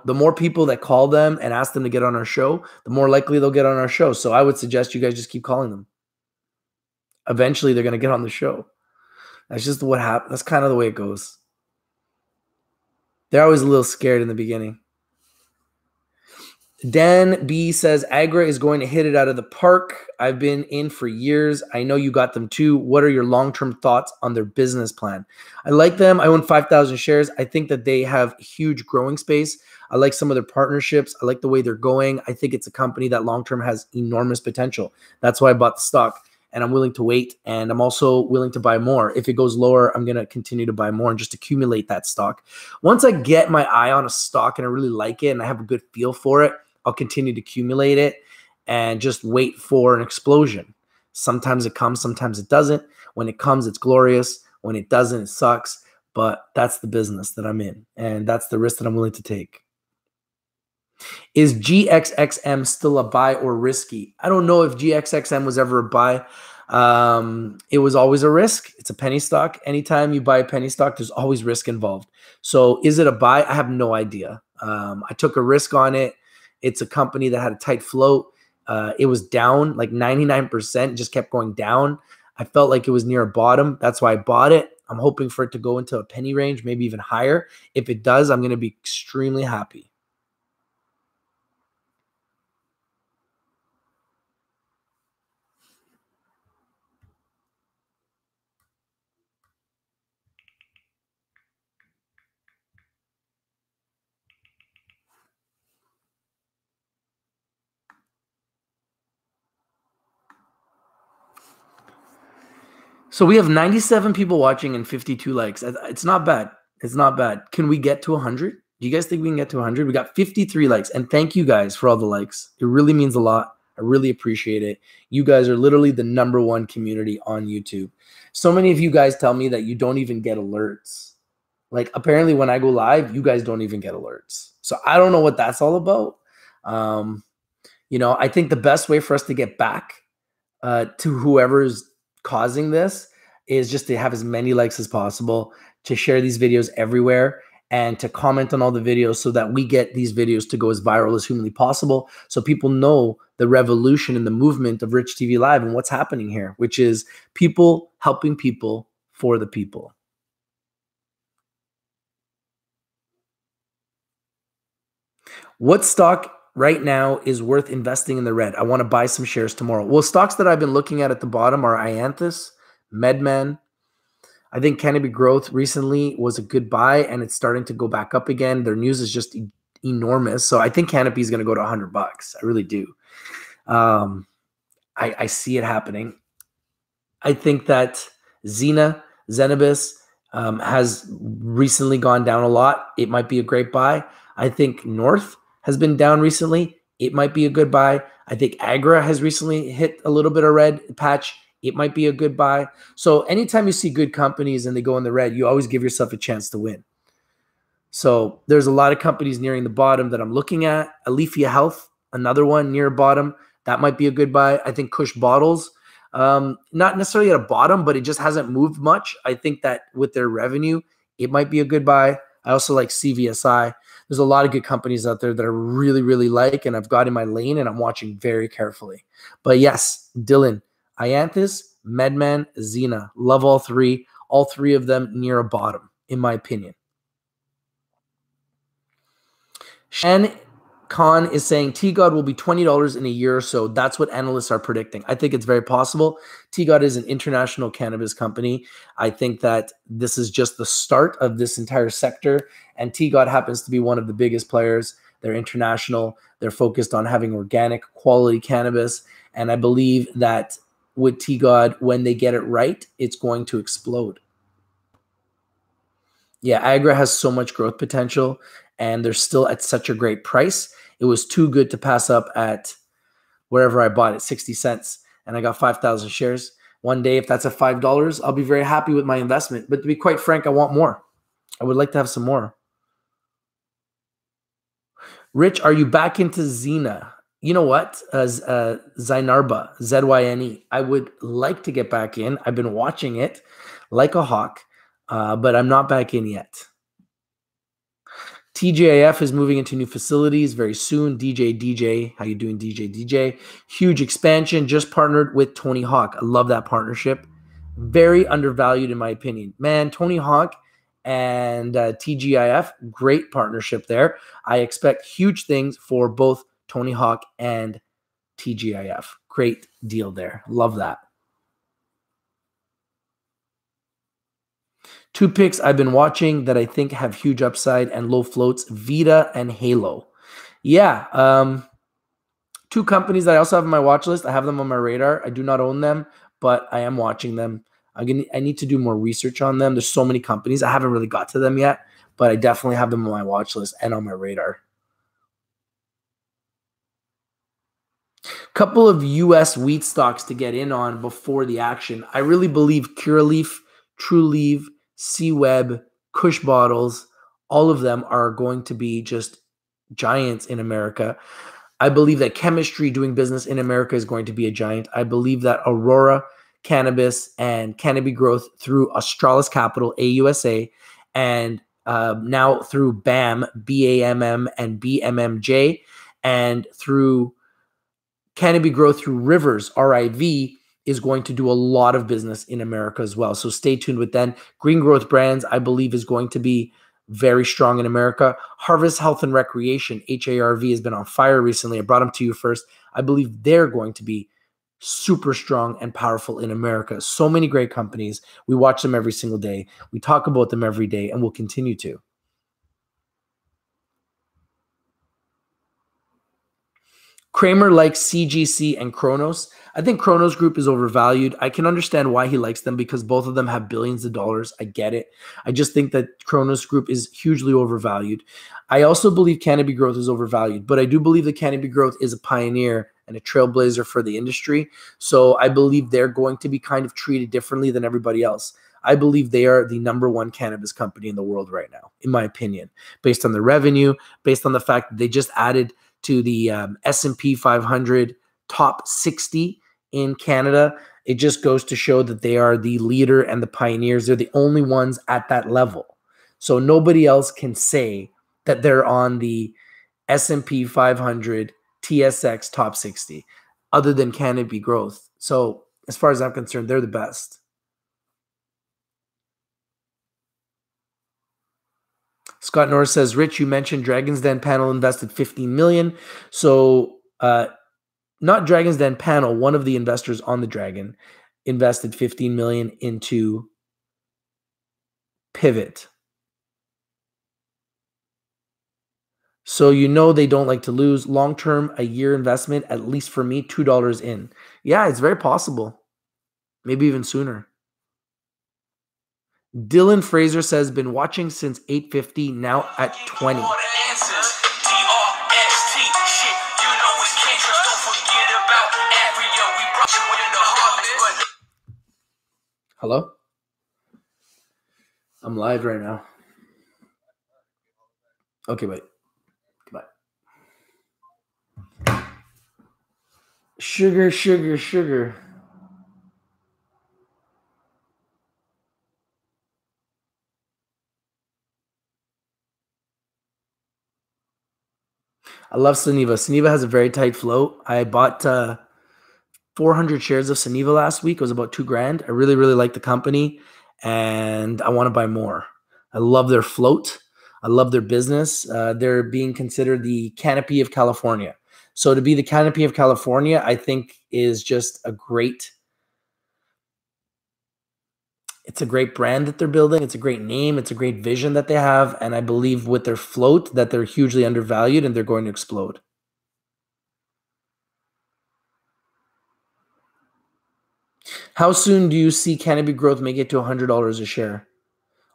more people that call them and ask them to get on our show, the more likely they'll get on our show. So I would suggest you guys just keep calling them. Eventually they're going to get on the show. That's just what happens. That's kind of the way it goes. They're always a little scared in the beginning. Dan B says, Agra is going to hit it out of the park. I've been in for years. I know you got them too. What are your long-term thoughts on their business plan? I like them. I own 5,000 shares. I think that they have huge growing space. I like some of their partnerships. I like the way they're going. I think it's a company that long-term has enormous potential. That's why I bought the stock, and I'm willing to wait, and I'm also willing to buy more. If it goes lower, I'm going to continue to buy more and just accumulate that stock. Once I get my eye on a stock and I really like it and I have a good feel for it, I'll continue to accumulate it and just wait for an explosion. Sometimes it comes, sometimes it doesn't. When it comes, it's glorious. When it doesn't, it sucks. But that's the business that I'm in, and that's the risk that I'm willing to take. Is GXXM still a buy or risky? I don't know if GXXM was ever a buy. It was always a risk. It's a penny stock. Anytime you buy a penny stock, there's always risk involved. So is it a buy? I have no idea. I took a risk on it. It's a company that had a tight float. It was down like 99%, just kept going down. I felt like it was near a bottom. That's why I bought it. I'm hoping for it to go into a penny range, maybe even higher. If it does, I'm going to be extremely happy. So we have 97 people watching and 52 likes. It's not bad. It's not bad. Can we get to 100? Do you guys think we can get to 100? We got 53 likes. And thank you guys for all the likes. It really means a lot. I really appreciate it. You guys are literally the #1 community on YouTube. So many of you guys tell me that you don't even get alerts. Like apparently when I go live, you guys don't even get alerts. So I don't know what that's all about. I think the best way for us to get back to whoever's causing this is just to have as many likes as possible, to share these videos everywhere, and to comment on all the videos so that we get these videos to go as viral as humanly possible, so people know the revolution and the movement of Rich TV Live and what's happening here, which is people helping people for the people. What stock right now is worth investing in the red? I want to buy some shares tomorrow. Well, stocks that I've been looking at the bottom are Ianthus, MedMen. I think Canopy Growth recently was a good buy, and it's starting to go back up again. Their news is just enormous. So I think Canopy is going to go to $100. I really do. I see it happening. I think that Zenabis has recently gone down a lot. It might be a great buy. I think North has been down recently. It might be a good buy. I think Agra has recently hit a little bit of red patch. It might be a good buy. So anytime you see good companies and they go in the red, you always give yourself a chance to win. So there's a lot of companies nearing the bottom that I'm looking at. Aleafia Health, another one near bottom. That might be a good buy. I think Kush Bottles, not necessarily at a bottom, but it just hasn't moved much. I think that with their revenue, it might be a good buy. I also like CVSI. There's a lot of good companies out there that I really, really like, and I've got in my lane, and I'm watching very carefully. But yes, Dylan, Ianthus, MedMen, Xena, love all three of them near a bottom, in my opinion. Shan Khan is saying TGOD will be $20 in a year or so. That's what analysts are predicting. I think it's very possible. TGOD is an international cannabis company. I think that this is just the start of this entire sector, and TGOD happens to be one of the biggest players. They're international. They're focused on having organic, quality cannabis, and I believe that with TGOD, when they get it right, it's going to explode. Yeah, Agra has so much growth potential, and they're still at such a great price. It was too good to pass up at wherever I bought it, 60 cents, and I got 5,000 shares. One day, if that's at $5, I'll be very happy with my investment. But to be quite frank, I want more. I would like to have some more. Rich, are you back into Xena? You know what? Zynarba, Z-Y-N-E. I would like to get back in. I've been watching it like a hawk, but I'm not back in yet. TGIF is moving into new facilities very soon. DJ, how you doing, DJ? Huge expansion, just partnered with Tony Hawk. I love that partnership. Very undervalued in my opinion. Man, Tony Hawk and TGIF, great partnership there. I expect huge things for both Tony Hawk and TGIF. Great deal there. Love that. Two picks I've been watching that I think have huge upside and low floats, Vita and Halo. Yeah, two companies that I also have on my watch list. I have them on my radar. I do not own them, but I am watching them. I need to do more research on them. There's so many companies. I haven't really got to them yet, but I definitely have them on my watch list and on my radar. Couple of U.S. wheat stocks to get in on before the action. I really believe Curaleaf, Trulieve, C-Web, Kush Bottles, all of them are going to be just giants in America. I believe that chemistry doing business in America is going to be a giant. I believe that Aurora Cannabis and Canopy Growth through Australis Capital, AUSA, and now through BAM, BAMM, and BMMJ, and through Canopy Growth through Rivers, RIV, is going to do a lot of business in America as well. So stay tuned with them. Green Growth Brands, I believe, is going to be very strong in America. Harvest Health and Recreation, HARV, has been on fire recently. I brought them to you first. I believe they're going to be super strong and powerful in America. So many great companies. We watch them every single day. We talk about them every day, and we'll continue to. Kramer likes CGC and Kronos. I think Kronos Group is overvalued. I can understand why he likes them because both of them have billions of dollars. I get it. I just think that Kronos Group is hugely overvalued. I also believe Canopy Growth is overvalued, but I do believe that Canopy Growth is a pioneer and a trailblazer for the industry. So I believe they're going to be kind of treated differently than everybody else. I believe they are the #1 cannabis company in the world right now, in my opinion, based on their revenue, based on the fact that they just added to the S&P 500 top 60 in Canada. It just goes to show that they are the leader and the pioneers. They're the only ones at that level. So nobody else can say that they're on the S&P 500 TSX top 60 other than Canopy Growth. So as far as I'm concerned, they're the best. Scott Norris says, Rich, you mentioned Dragon's Den panel invested 15 million. So not Dragon's Den panel, one of the investors on the Dragon invested 15 million into Pivot. So you know they don't like to lose. Long-term, a year investment, at least for me, $2 in. Yeah, it's very possible. Maybe even sooner. Dylan Fraser says, been watching since 8:50, now at 20. Hello? I'm live right now. Okay, wait. Goodbye. Sugar, sugar, sugar. I love Suniva. Suniva has a very tight float. I bought 400 shares of Suniva last week. It was about $2,000. I really, really like the company, and I want to buy more. I love their float. I love their business. They're being considered the Canopy of California. So to be the Canopy of California, I think is just a great, it's a great brand that they're building. It's a great name. It's a great vision that they have. And I believe with their float that they're hugely undervalued and they're going to explode. How soon do you see Canopy Growth make it to $100 a share?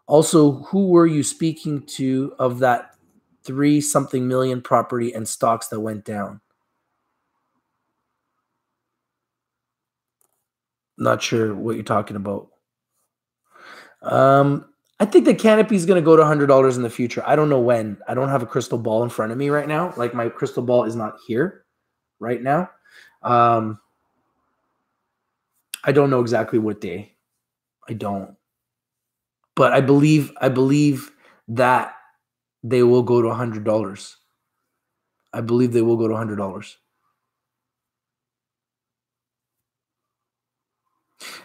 Also, who were you speaking to of that 3-something million property and stocks that went down? Not sure what you're talking about. I think the Canopy is going to go to $100 in the future. I don't know when. I don't have a crystal ball in front of me right now. Like my crystal ball is not here right now. I don't know exactly what day. I don't. But I believe that they will go to $100. I believe they will go to $100.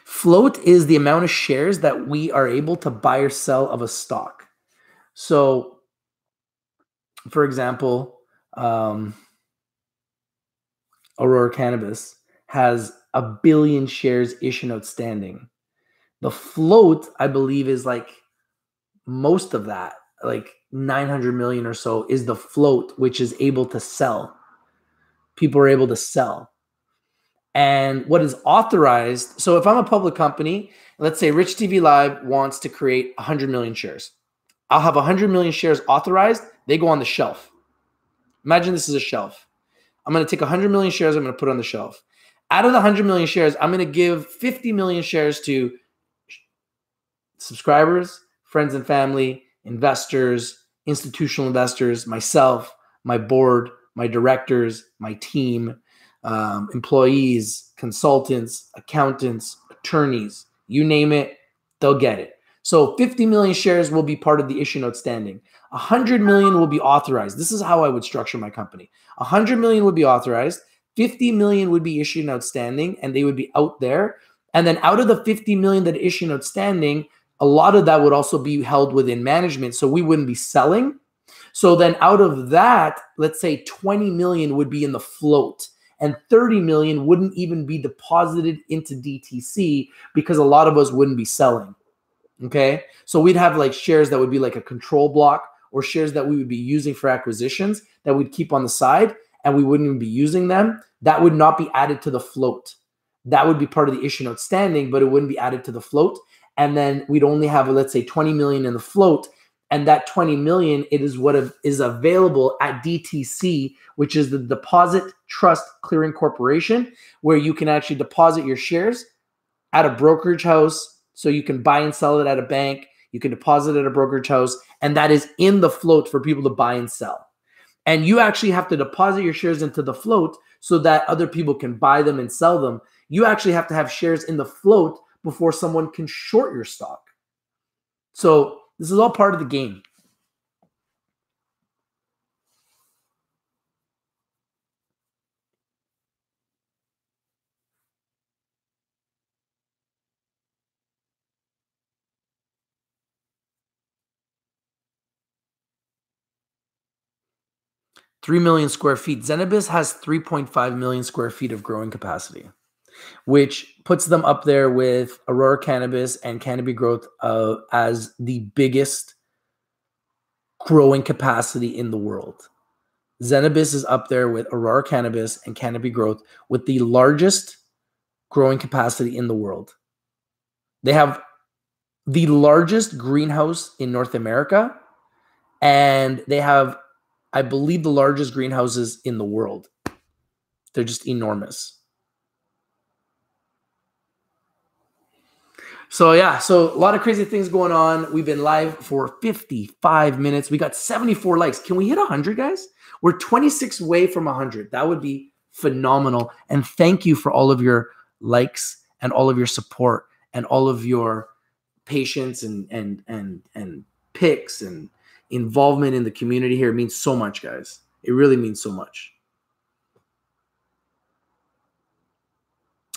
Float is the amount of shares that we are able to buy or sell of a stock. So, for example, Aurora Cannabis has 1 billion shares issued outstanding. The float, I believe, is like most of that, like 900 million or so is the float, which is able to sell. People are able to sell. And what is authorized, so if I'm a public company, let's say Rich TV Live wants to create 100 million shares. I'll have 100 million shares authorized. They go on the shelf. Imagine this is a shelf. I'm going to take 100 million shares. I'm going to put on the shelf. Out of the 100 million shares, I'm going to give 50 million shares to subscribers, friends and family, investors, institutional investors, myself, my board, my directors, my team, employees, consultants, accountants, attorneys, you name it, they'll get it. So 50 million shares will be part of the issue outstanding. 100 million will be authorized. This is how I would structure my company. 100 million would be authorized. 50 million would be issued outstanding, and they would be out there. And then out of the 50 million that issued outstanding, a lot of that would also be held within management. So we wouldn't be selling. So then out of that, let's say 20 million would be in the float. And 30 million wouldn't even be deposited into DTC because a lot of us wouldn't be selling. Okay. So we'd have like shares that would be like a control block or shares that we would be using for acquisitions that we'd keep on the side and we wouldn't even be using them. That would not be added to the float. That would be part of the issue outstanding, but it wouldn't be added to the float. And then we'd only have, let's say 20 million in the float. And that 20 million, it is what is available at DTC, which is the Deposit Trust Clearing Corporation, where you can actually deposit your shares at a brokerage house. So you can buy and sell it at a bank. You can deposit at a brokerage house. And that is in the float for people to buy and sell. And you actually have to deposit your shares into the float so that other people can buy them and sell them. You actually have to have shares in the float before someone can short your stock. So this is all part of the game. Three million square feet. Zenabis has 3.5 million square feet of growing capacity, which puts them up there with Aurora Cannabis and Canopy Growth as the biggest growing capacity in the world. Zenabis is up there with Aurora Cannabis and Canopy Growth with the largest growing capacity in the world. They have the largest greenhouse in North America, and they have, I believe, the largest greenhouses in the world. They're just enormous. So yeah, so a lot of crazy things going on. We've been live for 55 minutes. We got 74 likes. Can we hit 100, guys? We're 26 away from 100. That would be phenomenal. And thank you for all of your likes and all of your support and all of your patience and picks and involvement in the community here. It means so much, guys. It really means so much.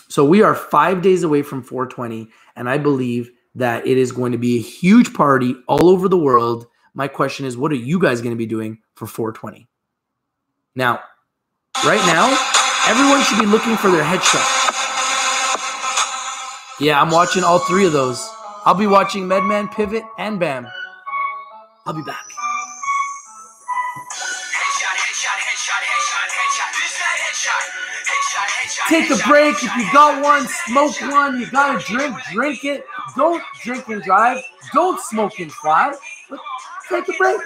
So we are 5 days away from 420, and I believe that it is going to be a huge party all over the world. My question is, what are you guys going to be doing for 420? Now, right now, everyone should be looking for their headshot. Yeah, I'm watching all three of those. I'll be watching Medman, Pivot, and BAM. I'll be back. Take a break. If you got one, smoke one. You got to drink it. Don't drink and drive. Don't smoke and fly. But take a break.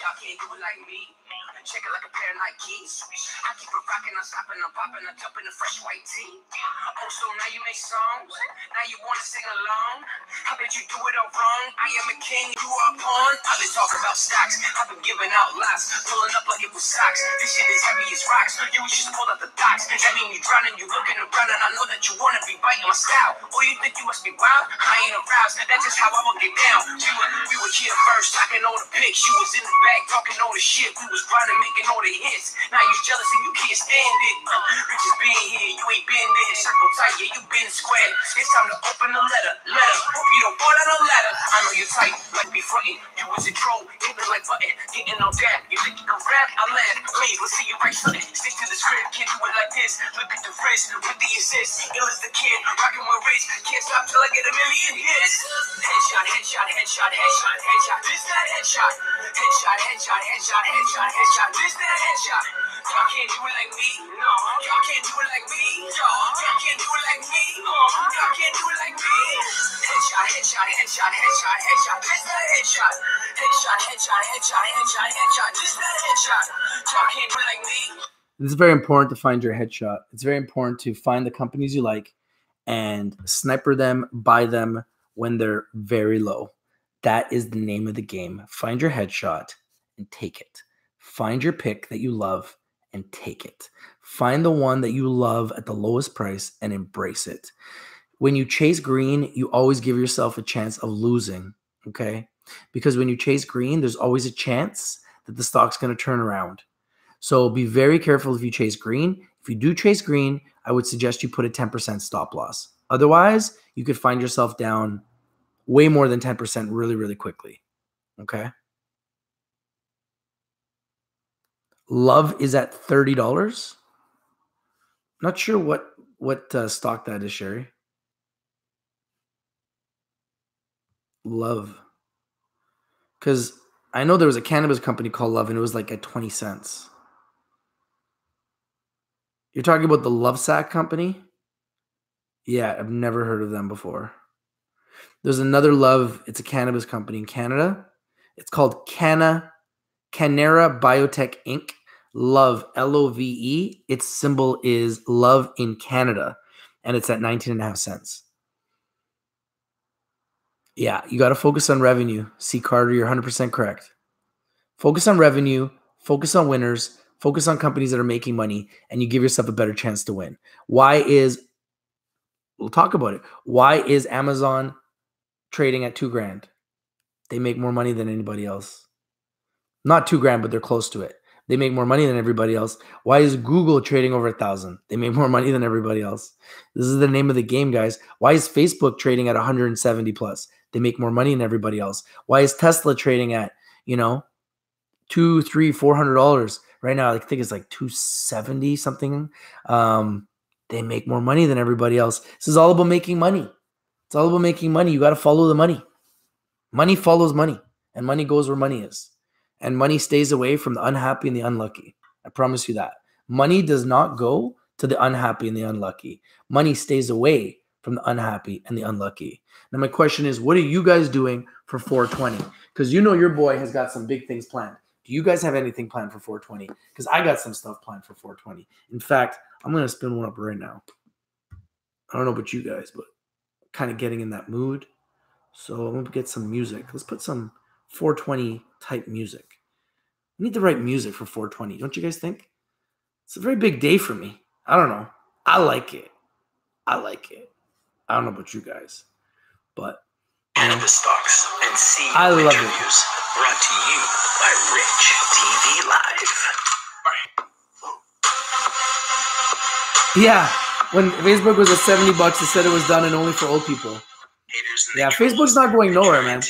Y'all can't do it like me. Check it like a pair of Nikes. I keep it rocking, I'm stopping, I'm popping, I'm jumping the fresh white tee. Oh, so now you make songs? Now you want to sing along? I bet you do it all wrong. I am a king, you are a pawn. I've been talking about stocks, I've been giving out lots, pulling up like it was socks. This shit is heavy as rocks. You just pulled up the docks. That mean you drowning, you looking around, and I know that you want to be biting my style. Or you think you must be wild? I ain't aroused. That's just how I will get down. We were here first, talking all the pics. You was in the back, talking all the shit. We was grinding, making all the hits. Now you jealous and you can't stand it. Bitches been here, you ain't been there. Circle tight, yeah, you been square. It's time to open the letter. Hope you don't fall down a ladder. I know you're tight, like be frontin'. You was a troll, even like button. Getting on that, you think you can rap? I laugh. Please, let's see you write something. Stick to the script, can't do it like this. Look at the wrist, with the assist. Ill as the kid, rockin' with Rich. Can't stop till I get a million hits. Headshot, headshot, headshot, headshot, headshot. This that headshot. Headshot, headshot, headshot, headshot, headshot. This that headshot. Y'all can't do it like me. No, y'all can't do it like me. Y'all can't do it like me. Y'all can't do it like me. Headshot, headshot, headshot, headshot, headshot. This that headshot. Headshot, headshot, headshot, headshot, headshot. This that headshot. Y'all can't do it like me. It's very important to find your headshot. It's very important to find the companies you like and sniper them, buy them when they're very low. That is the name of the game. Find your headshot and take it. Find your pick that you love and take it. Find the one that you love at the lowest price and embrace it. When you chase green, you always give yourself a chance of losing, okay? Because when you chase green, there's always a chance that the stock's going to turn around. So be very careful if you chase green. If you do chase green, I would suggest you put a 10% stop loss. Otherwise, you could find yourself down way more than 10% really, really quickly, okay? Love is at $30. Not sure what stock that is, Sherry. Love. Because I know there was a cannabis company called Love, and it was like at 20 cents. You're talking about the Love Sack company? Yeah, I've never heard of them before. There's another Love. It's a cannabis company in Canada. It's called Canara Biotech Inc. Love, Love. Its symbol is Love in Canada. and it's at 19.5 cents. Yeah, you got to focus on revenue. See, Carter, you're 100% correct. Focus on revenue, focus on winners, focus on companies that are making money, and you give yourself a better chance to win. We'll talk about it. Why is Amazon trading at $2,000? They make more money than anybody else. Not $2,000, but they're close to it. They make more money than everybody else. Why is Google trading over 1,000? They make more money than everybody else. This is the name of the game, guys. Why is Facebook trading at 170 plus? They make more money than everybody else. Why is Tesla trading at, $200, $300, $400 right now? I think it's like 270 something. They make more money than everybody else. This is all about making money. It's all about making money. You got to follow the money. Money follows money, and money goes where money is. And money stays away from the unhappy and the unlucky. I promise you that. Money does not go to the unhappy and the unlucky. Money stays away from the unhappy and the unlucky. Now, my question is, what are you guys doing for 420? Because your boy has got some big things planned. Do you guys have anything planned for 420? Because I got some stuff planned for 420. In fact, I'm going to spin one up right now. I don't know about you guys, but kind of getting in that mood. So I'm going to get some music. Let's put some 420 type music. I need the right music for 420. Don't you guys think? It's a very big day for me. I don't know. I like it. I don't know about you guys, but Cannabis stocks and CEO I love it. interviews brought to you by Rich TV Live. Yeah, when Facebook was at $70, it said it was done and only for old people. Yeah, Facebook's not going nowhere, man.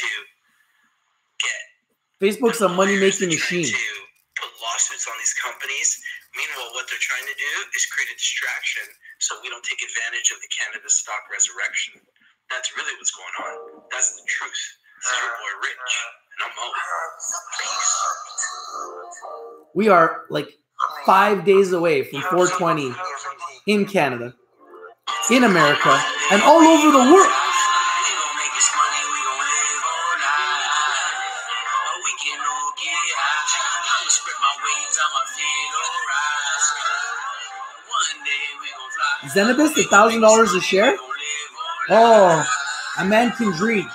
Facebook's a money-making machine. Put lawsuits on these companies. Meanwhile, what they're trying to do is create a distraction so we don't take advantage of the cannabis stock resurrection. That's really what's going on. That's the truth. This is your boy Rich, and I'm Mo. Peace. We are like 5 days away from 420 in Canada, in America, and all over the world. Zenabis, $1,000 a share? Oh, a man can dream.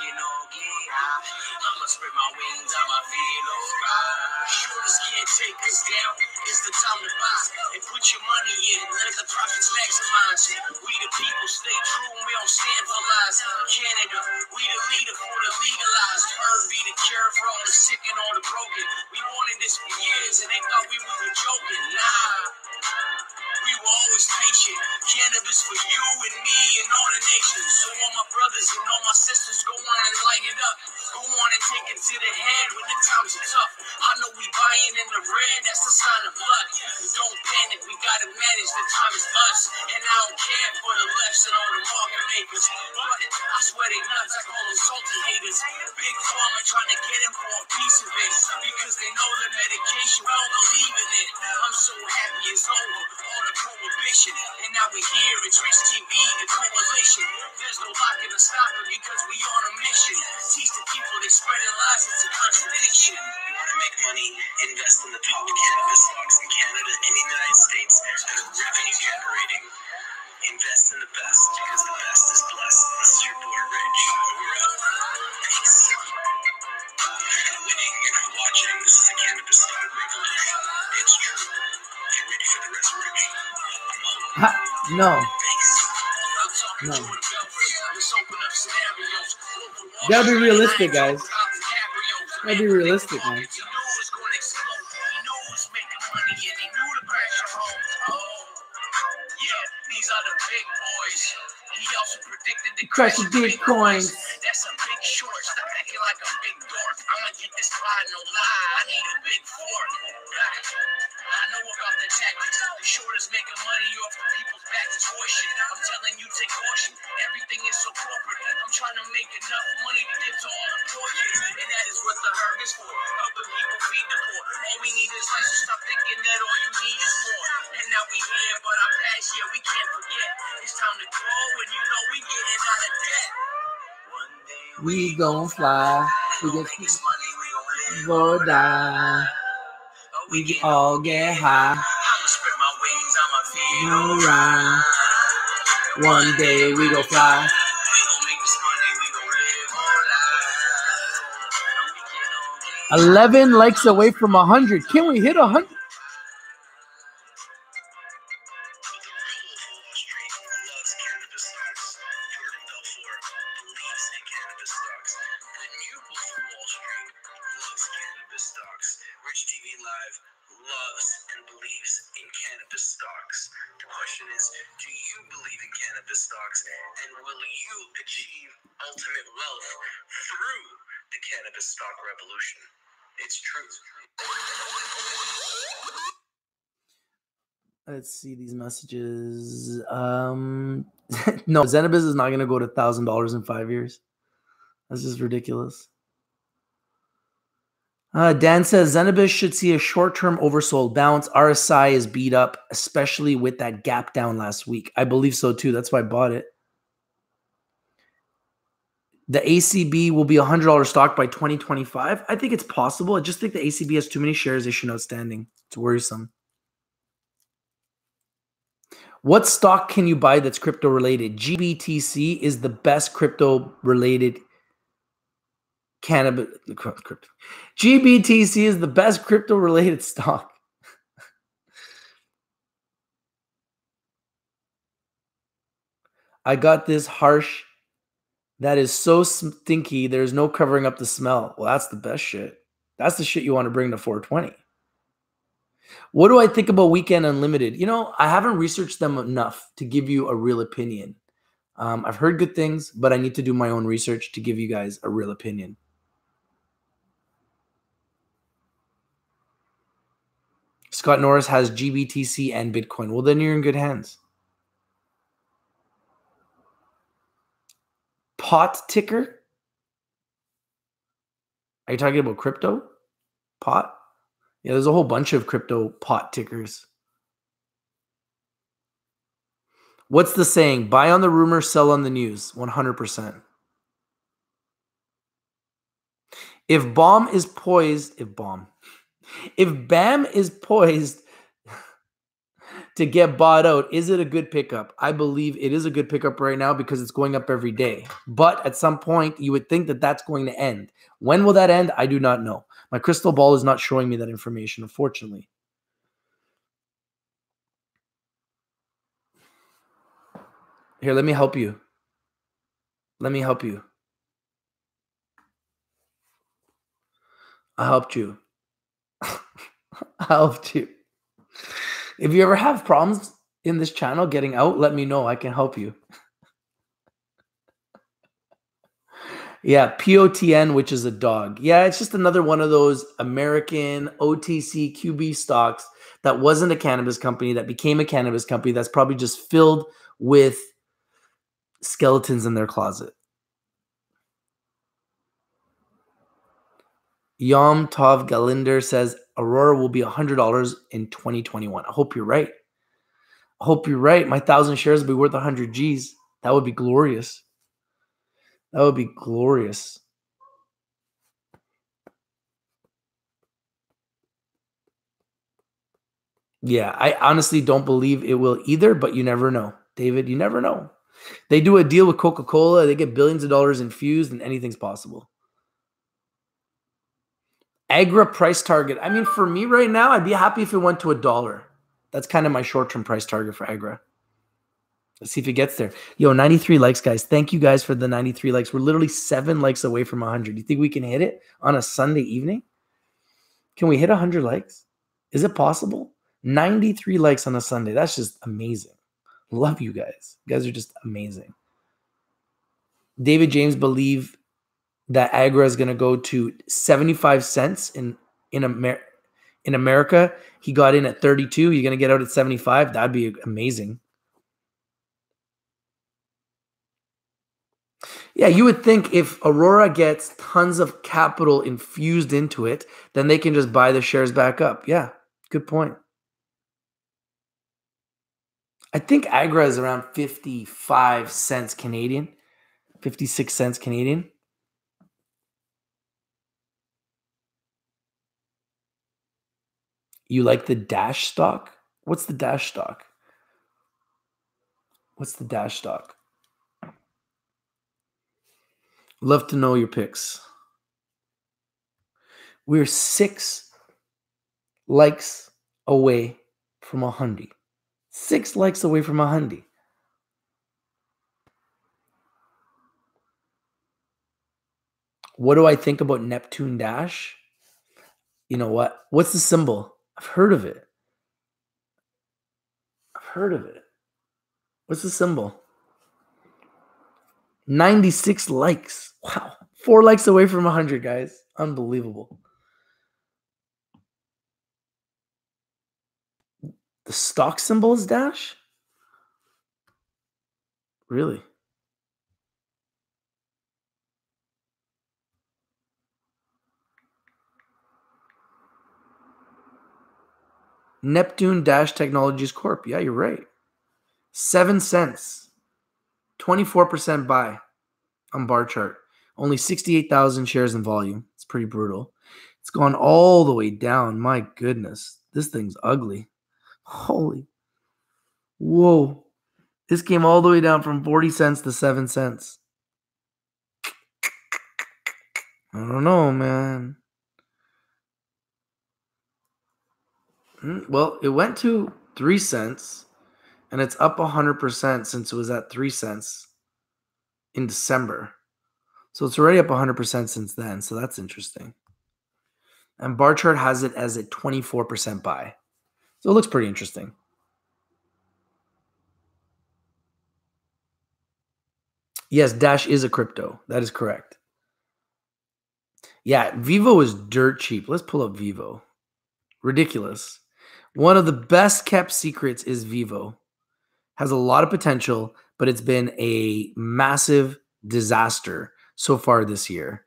Canada, we the leader for the legalized. Herb be the cure for all the sick and all the broken. We wanted this for years and they thought we were joking. Nah, we were always patient. Cannabis for you and me and all the nations. So all my brothers and all my sisters, go on and light it up. Go on and take it to the head when the times are tough. I know we buying in the red, that's the sign of blood. Don't panic, we gotta manage, the time is us. And I don't care for the lefts and all the market makers. But I swear they nuts, I call them salty haters. Big pharma trying to get him for a piece of it. Because they know the medication, we don't believe in it. I'm so happy it's over, all the prohibition. And now we here, it's Rich TV, the coalition. There's no locking or stopping because we on a mission. Teach the people they spreading lies, it's a contradiction. You want to make money, invest in the top cannabis stocks in Canada and the United States that are revenue generating. Invest in the best because the best is blessed. This is your boy Rich. We're up. Peace. You're not winning, you're not watching. This is a cannabis stock revolution. It's true. Get ready for the resurrection. No. No. You gotta be realistic, guys. You gotta be realistic, man. Crush your Bitcoins. That's a big short. Stop acting like a big dork. I'ma get this pie, no lie. I need a big fork. I know about the tactics. The short is making money off the people's backs. It's horseshit. I'm telling you, take caution. Everything is so corporate. I'm trying to make enough money to give to all the poor kids. And that is what the herb is for. Helping people feed the poor. All we need is less. So stop thinking that all you need is more. And now we here, but our past, yeah, we can't forget. It's time to grow, and you know we getting out of debt. We gon' fly. We gon' go die. We all get high. I'ma spread my wings, I'ma feel Alright. One day we go fly. 11 likes away from 100. Can we hit 100? Rich TV Live loves and believes in cannabis stocks. The question is, do you believe in cannabis stocks, and will you achieve ultimate wealth through the cannabis stock revolution? It's truth. Let's see these messages. No, Zenabis is not going to go to $1,000 in 5 years. That's just ridiculous. Dan says Zenabis should see a short-term oversold bounce. RSI is beat up, especially with that gap down last week. I believe so too. That's why I bought it. The ACB will be a $100 stock by 2025. I think it's possible. I just think the ACB has too many shares issued outstanding. It's worrisome. What stock can you buy that's crypto related? GBTC is the best crypto related cannabis. GBTC is the best crypto related stock. I got this harsh that is so stinky, there's no covering up the smell. Well, that's the best shit. That's the shit you want to bring to 420. What do I think about Weekend Unlimited? You know, I haven't researched them enough to give you a real opinion. I've heard good things, but I need to do my own research to give you guys a real opinion. Scott Norris has GBTC and Bitcoin. Well, then you're in good hands. Pot ticker? Are you talking about crypto? Pot? Yeah, there's a whole bunch of crypto pot tickers. What's the saying? Buy on the rumor, sell on the news. 100%. If BAM is poised to get bought out, is it a good pickup? I believe it is a good pickup right now because it's going up every day. But at some point, you would think that that's going to end. When will that end? I do not know. My crystal ball is not showing me that information, unfortunately. Here, let me help you. Let me help you. I helped you. I helped you. If you ever have problems in this channel getting out, let me know. I can help you. Yeah, POTN, which is a dog. Yeah, it's just another one of those American OTC QB stocks that wasn't a cannabis company that became a cannabis company that's probably just filled with skeletons in their closet. Yom Tov Galinder says Aurora will be $100 in 2021. I hope you're right. I hope you're right. My 1,000 shares will be worth 100 G's. That would be glorious. That would be glorious. Yeah, I honestly don't believe it will either, but you never know. David, you never know. They do a deal with Coca-Cola. They get billions of dollars infused and anything's possible. Agra price target. I mean, for me right now, I'd be happy if it went to $1. That's kind of my short-term price target for Agra. Let's see if it gets there. Yo, 93 likes, guys. Thank you guys for the 93 likes. We're literally 7 likes away from 100. You think we can hit it on a Sunday evening? Can we hit 100 likes? Is it possible? 93 likes on a Sunday. That's just amazing. Love you guys. You guys are just amazing. David James believe that Agra is going to go to 75 cents in America. He got in at 32. You're going to get out at 75. That'd be amazing. Yeah, you would think if Aurora gets tons of capital infused into it, then they can just buy the shares back up. Yeah, good point. I think Agra is around 55 cents Canadian, 56 cents Canadian. You like the Dash stock? What's the Dash stock? What's the Dash stock? Love to know your picks. We're 6 likes away from 100. 6 likes away from 100. What do I think about Neptune Dash? You know what? What's the symbol? I've heard of it. What's the symbol? 96 likes. Wow. 4 likes away from 100, guys. Unbelievable. The stock symbol is Dash? Really? Neptune Dash Technologies Corp. Yeah, you're right. 7 cents. 24% buy on bar chart. Only 68,000 shares in volume. It's pretty brutal. It's gone all the way down. My goodness. This thing's ugly. Holy. Whoa. This came all the way down from 40 cents to 7 cents. I don't know, man. Well, it went to 3 cents, and it's up 100% since it was at 3 cents in December. So it's already up 100% since then, so that's interesting. And bar chart has it as a 24% buy. So it looks pretty interesting. Yes, Dash is a crypto. That is correct. Yeah, Vivo is dirt cheap. Let's pull up Vivo. Ridiculous. One of the best kept secrets is Vivo. Has a lot of potential, but it's been a massive disaster so far this year.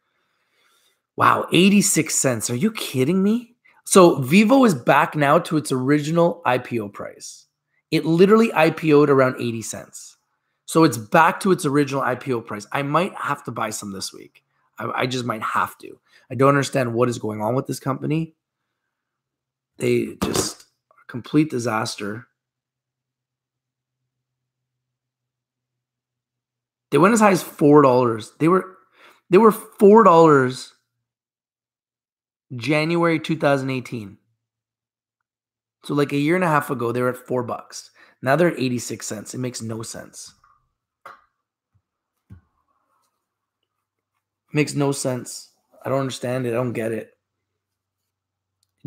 Wow, 86 cents. Are you kidding me? So Vivo is back now to its original IPO price. It literally IPO'd around 80 cents. So it's back to its original IPO price. I might have to buy some this week. I just might have to. I don't understand what is going on with this company. They just complete disaster. They went as high as $4. They were $4 January 2018. So like a year and a half ago, they were at $4. Now they're at 86 cents. It makes no sense. Makes no sense. I don't understand it. I don't get it.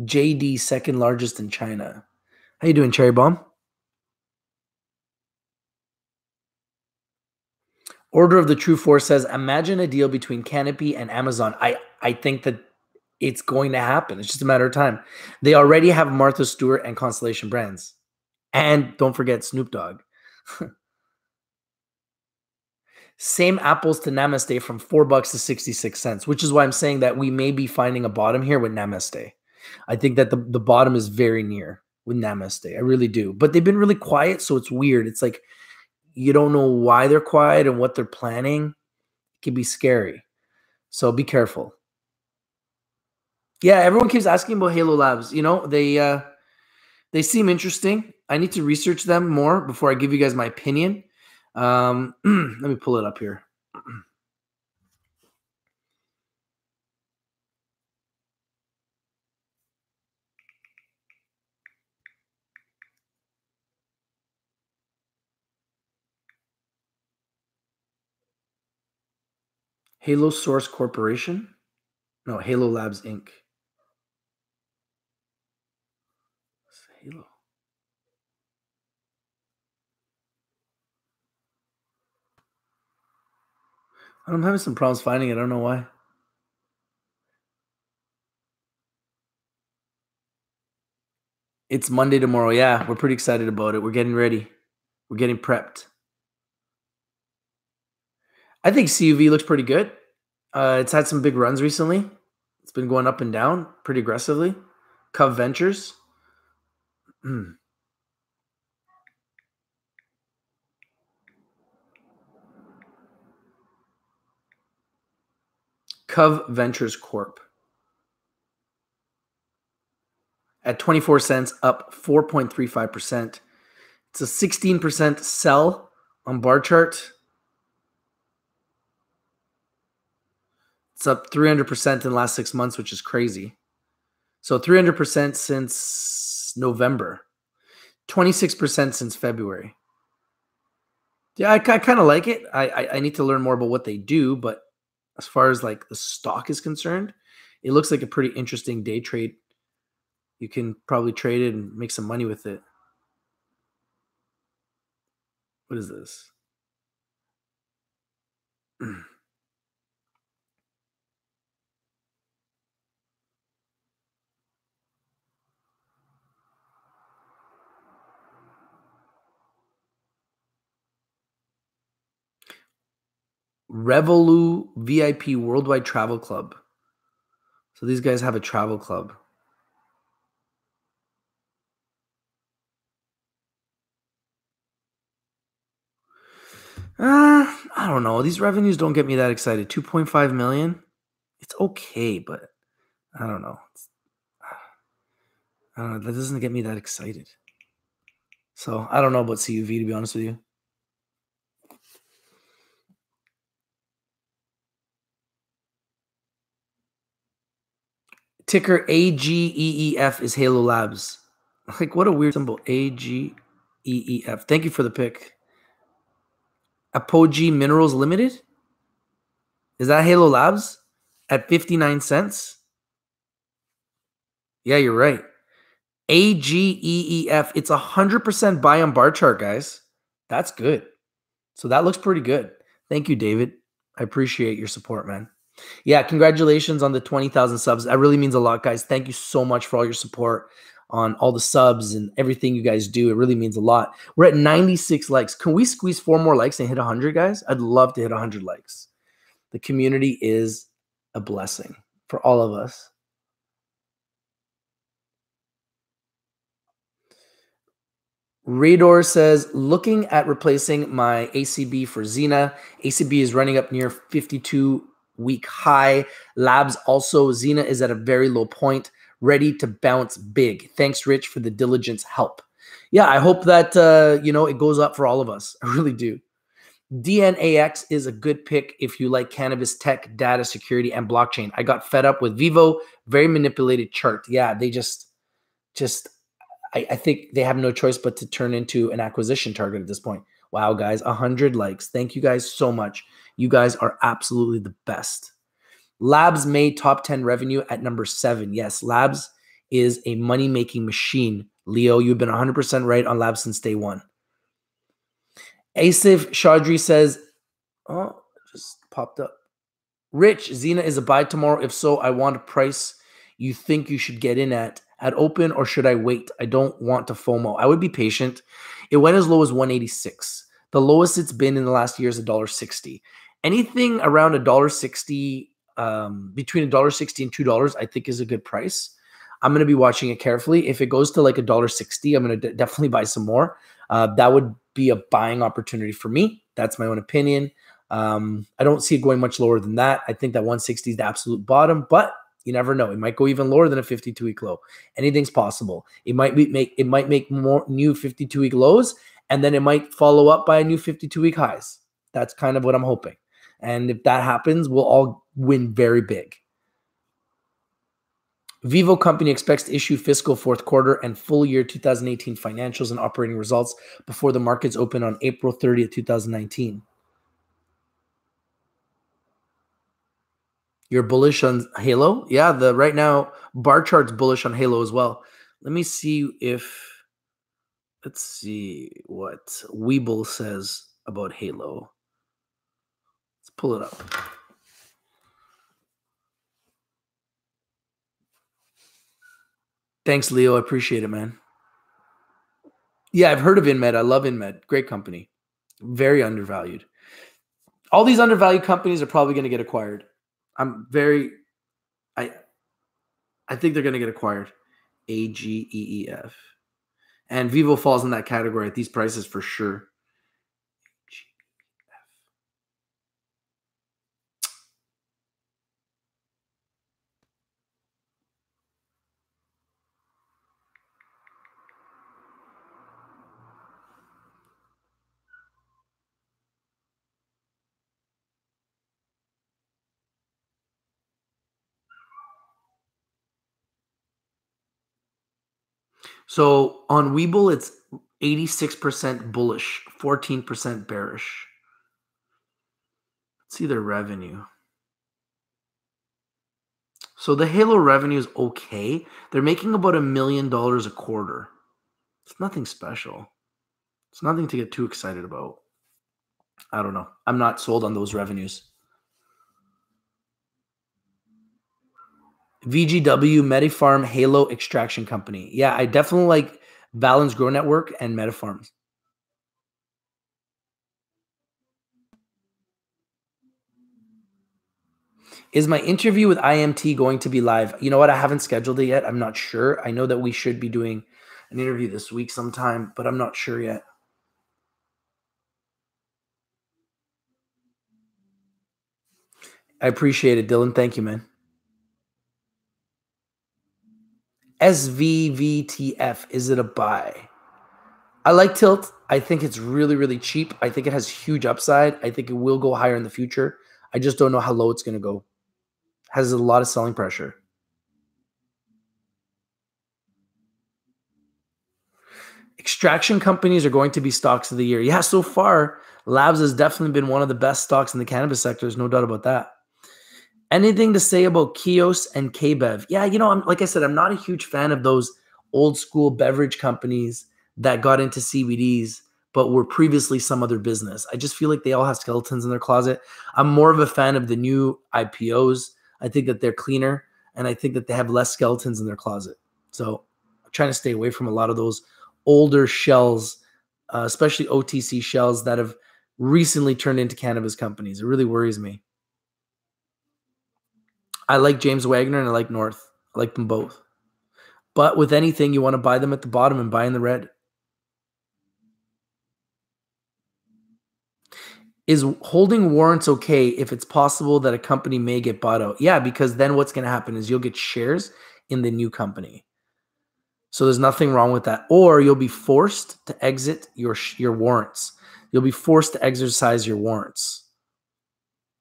JD, second largest in China. How you doing, Cherry Bomb? Order of the True Force says, imagine a deal between Canopy and Amazon. I think that it's going to happen. It's just a matter of time. They already have Martha Stewart and Constellation Brands. And don't forget Snoop Dogg. Same apples to Namaste from $4 to 66 cents, which is why I'm saying that we may be finding a bottom here with Namaste. I think that the bottom is very near with Namaste. I really do. But they've been really quiet, so it's weird. It's like you don't know why they're quiet and what they're planning. It can be scary. So be careful. Yeah, everyone keeps asking about Halo Labs. You know, they seem interesting. I need to research them more before I give you guys my opinion. Let me pull it up here. Halo Source Corporation? No, Halo Labs Inc. Halo. I'm having some problems finding it. I don't know why. It's Monday tomorrow. Yeah, we're pretty excited about it. We're getting ready. We're getting prepped. I think CUV looks pretty good. It's had some big runs recently. It's been going up and down pretty aggressively. Cov Ventures. Cov Ventures Corp. At 24 cents, up 4.35%. It's a 16% sell On bar chart, it's up 300% in the last 6 months, which is crazy. So 300% since November, 26% since February. Yeah, I kind of like it. I need to learn more about what they do, but as far as like the stock is concerned, it looks like a pretty interesting day trade. You can probably trade it and make some money with it. What is this? Revolu VIP Worldwide Travel Club. So these guys have a travel club. I don't know. These revenues don't get me that excited. 2.5 million. It's okay, but I don't know. I don't know. That doesn't get me that excited. So I don't know about CUV, to be honest with you. Ticker AGEEF is Halo Labs. Like, what a weird symbol. AGEEF. Thank you for the pick. Apogee Minerals Limited? Is that Halo Labs at 59 cents? Yeah, you're right. AGEEF. It's 100% buy on bar chart, guys. That's good. So that looks pretty good. Thank you, David. I appreciate your support, man. Yeah, congratulations on the 20,000 subs. That really means a lot, guys. Thank you so much for all your support on all the subs and everything you guys do. It really means a lot. We're at 96 likes. Can we squeeze 4 more likes and hit 100, guys? I'd love to hit 100 likes. The community is a blessing for all of us. Rador says, looking at replacing my ACB for Xena. ACB is running up near 52-week high. Labs also, Xena is at a very low point, ready to bounce big. Thanks, Rich, for the diligence help. Yeah, I hope that, it goes up for all of us. I really do. DNAX is a good pick if you like cannabis tech, data security, and blockchain. I got fed up with Vivo. Very manipulated chart. Yeah, they just I think they have no choice but to turn into an acquisition target at this point. Wow, guys, 100 likes. Thank you guys so much. You guys are absolutely the best. Labs made top 10 revenue at number 7. Yes, Labs is a money-making machine. Leo, you've been 100% right on Labs since day one. Asif Chaudhry says, oh, it just popped up. Rich, Xena is a buy tomorrow. If so, I want a price you think you should get in at open, or should I wait? I don't want to FOMO. I would be patient. It went as low as 186. The lowest it's been in the last year is $1.60. Anything around $1.60, between $1.60 and $2, I think is a good price. I'm going to be watching it carefully. If it goes to like $1.60, I'm going to definitely buy some more. That would be a buying opportunity for me. That's my own opinion. I don't see it going much lower than that. I think that 160 is the absolute bottom, but you never know. It might go even lower than a 52-week low. Anything's possible. It might make more new 52-week lows, and then it might follow up by a new 52-week highs. That's kind of what I'm hoping. And if that happens, we'll all win very big. Vivo Company expects to issue fiscal fourth quarter and full year 2018 financials and operating results before the markets open on April 30th, 2019. You're bullish on Halo? Yeah, right now bar chart's bullish on Halo as well. Let's see what Weeble says about Halo. Let's pull it up. Thanks, Leo. I appreciate it, man. Yeah, I've heard of InMed. I love InMed. Great company. Very undervalued. All these undervalued companies are probably going to get acquired. I think they're going to get acquired. AGEEF. And Vivo falls in that category at these prices for sure. So on Webull, it's 86% bullish, 14% bearish. Let's see their revenue. So the Halo revenue is okay. They're making about $1 million a quarter. It's nothing special. It's nothing to get too excited about. I don't know. I'm not sold on those revenues. VGW, Medifarm, Halo Extraction Company. Yeah, I definitely like Valens Grow Network and Medifarm. Is my interview with IMT going to be live? You know what? I haven't scheduled it yet. I'm not sure. I know that we should be doing an interview this week sometime, but I'm not sure yet. I appreciate it, Dylan. Thank you, man. SVVTF, is it a buy? I like Tilt. I think it's really, really cheap. I think it has huge upside. I think it will go higher in the future. I just don't know how low it's going to go. Has a lot of selling pressure. Extraction companies are going to be stocks of the year. Yeah, so far, Labs has definitely been one of the best stocks in the cannabis sector. There's no doubt about that. Anything to say about Kios and KBev? Yeah, you know, like I said, I'm not a huge fan of those old school beverage companies that got into CBDs but were previously some other business. I just feel like they all have skeletons in their closet. I'm more of a fan of the new IPOs. I think that they're cleaner, and I think that they have less skeletons in their closet. So I'm trying to stay away from a lot of those older shells, especially OTC shells that have recently turned into cannabis companies. It really worries me. I like James Wagner and I like North. I like them both. But with anything, you want to buy them at the bottom and buy in the red. Is holding warrants okay if it's possible that a company may get bought out? Yeah, because then what's going to happen is you'll get shares in the new company. So there's nothing wrong with that. Or you'll be forced to exit your warrants. You'll be forced to exercise your warrants.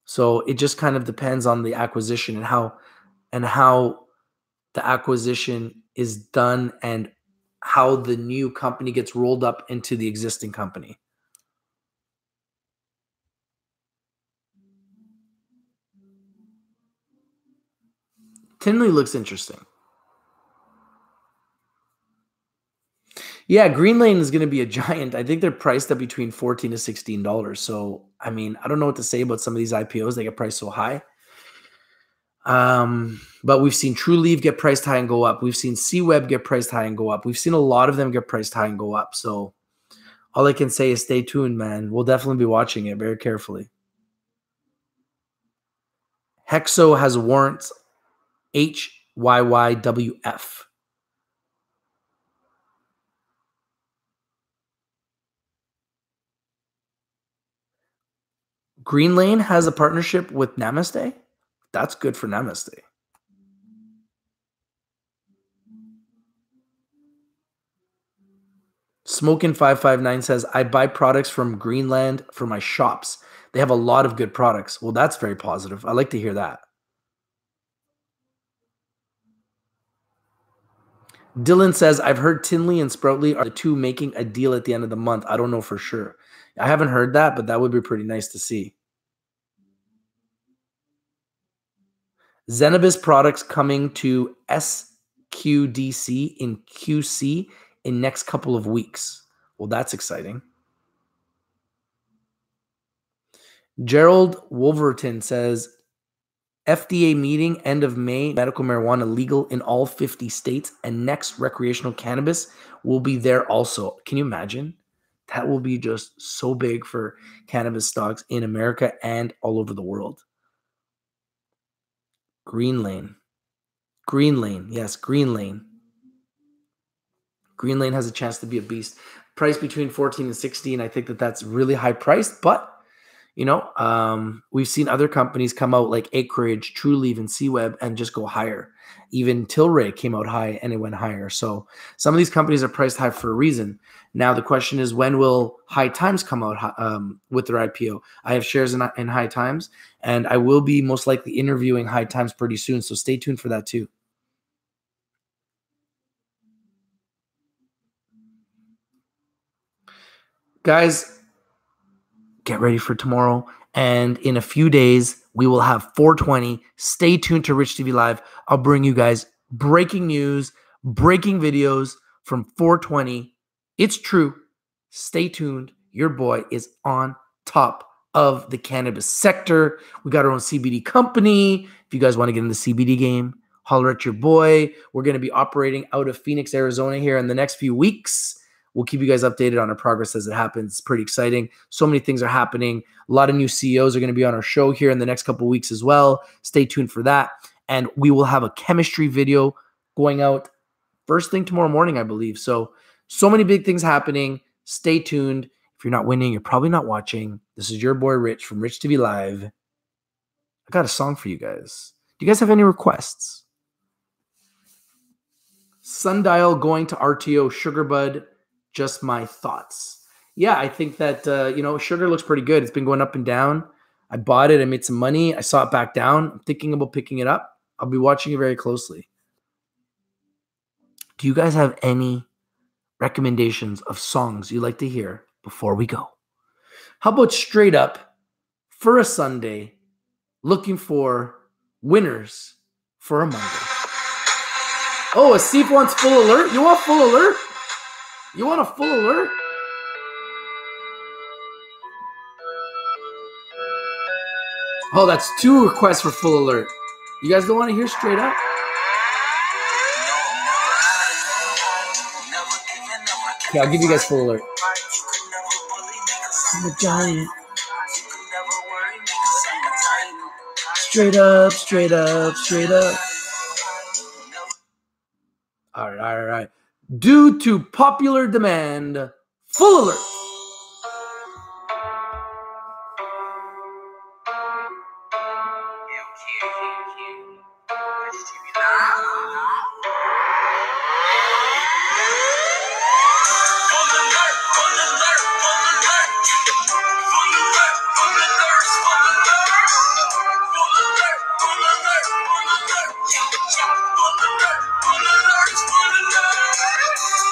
So it just kind of depends on the acquisition and how the acquisition is done and how the new company gets rolled up into the existing company. Tinley looks interesting. Yeah, Green Lane is going to be a giant. I think they're priced at between $14 to $16. So, I mean, I don't know what to say about some of these IPOs. They get priced so high. But we've seen TrueLeaf get priced high and go up. We've seen CWeb get priced high and go up. We've seen a lot of them get priced high and go up. So all I can say is stay tuned, man. We'll definitely be watching it very carefully. Hexo has warrants HYYWF. Green Lane has a partnership with Namaste. That's good for Namaste. Smokin559 says, I buy products from Greenland for my shops. They have a lot of good products. Well, that's very positive. I like to hear that. Dylan says, I've heard Tinley and Sproutly are the two making a deal at the end of the month. I don't know for sure. I haven't heard that, but that would be pretty nice to see. Zenabis products coming to SQDC in QC in next couple of weeks. Well, that's exciting. Gerald Wolverton says, FDA meeting end of May, medical marijuana legal in all 50 states, and next recreational cannabis will be there also. Can you imagine? That will be just so big for cannabis stocks in America and all over the world. Green Lane. Green Lane. Yes, Green Lane. Green Lane has a chance to be a beast. Price between 14 and 16. I think that that's really high priced, but you know, we've seen other companies come out like Acreage, TrueLeaf, and CWeb and just go higher. Even Tilray came out high and it went higher. So some of these companies are priced high for a reason. Now the question is, when will High Times come out with their IPO? I have shares in High Times, and I will be most likely interviewing High Times pretty soon. So stay tuned for that too. Guys, get ready for tomorrow. And in a few days, we will have 420. Stay tuned to Rich TV Live. I'll bring you guys breaking news, breaking videos from 420. It's true. Stay tuned. Your boy is on top of the cannabis sector. We got our own CBD company. If you guys want to get in the CBD game, holler at your boy. We're going to be operating out of Phoenix, Arizona here in the next few weeks. We'll keep you guys updated on our progress as it happens. It's pretty exciting. So many things are happening. A lot of new CEOs are going to be on our show here in the next couple of weeks as well. Stay tuned for that. And we will have a chemistry video going out first thing tomorrow morning, I believe. So many big things happening. Stay tuned. If you're not winning, you're probably not watching. This is your boy Rich from Rich TV Live. I got a song for you guys. Do you guys have any requests? Sundial going to RTO, Sugarbud. Just my thoughts. Yeah, I think that, sugar looks pretty good. It's been going up and down. I bought it. I made some money. I saw it back down. I'm thinking about picking it up. I'll be watching it very closely. Do you guys have any recommendations of songs you like to hear before we go? How about straight up for a Sunday, looking for winners for a Monday? Oh, Asif wants full alert. You want full alert? You want a full alert? Oh, that's 2 requests for full alert. You guys don't want to hear straight up? Okay, I'll give you guys full alert. I'm a giant. Straight up, straight up, straight up. All right. Due to popular demand, full alert.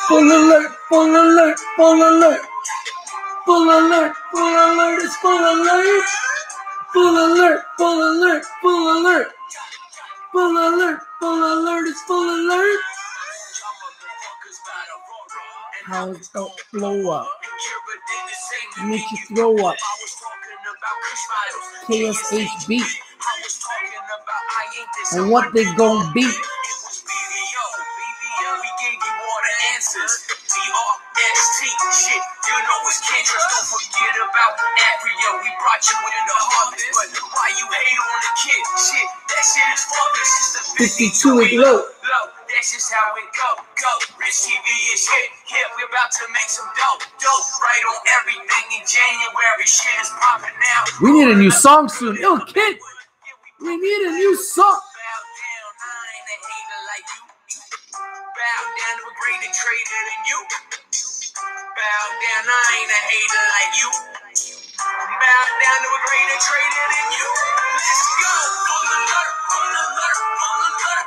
Full alert, full alert, full alert. Full alert, full alert, it's full alert. Full alert, full alert, full alert. Full alert, full alert, it's full alert. How it's gonna blow up. Make you throw up. KSHB. And what they gon' be. Shit, you know it's cancerous. Don't forget about Aprio. We brought you in the harvest, but why you hate on the kid? Shit, that shit is focused. It's the 52 and low. That's just how it go. Rich TV is shit. Yeah, we're about to make some dope. Right on everything in January. Shit is popping now. We need a new song soon. Yo, kid. We need a new song. Bow down to a greater trader than you. Bow down, I ain't a hater like you. Bow down to a greater trader than you. Let's go. Full alert, full alert, full alert.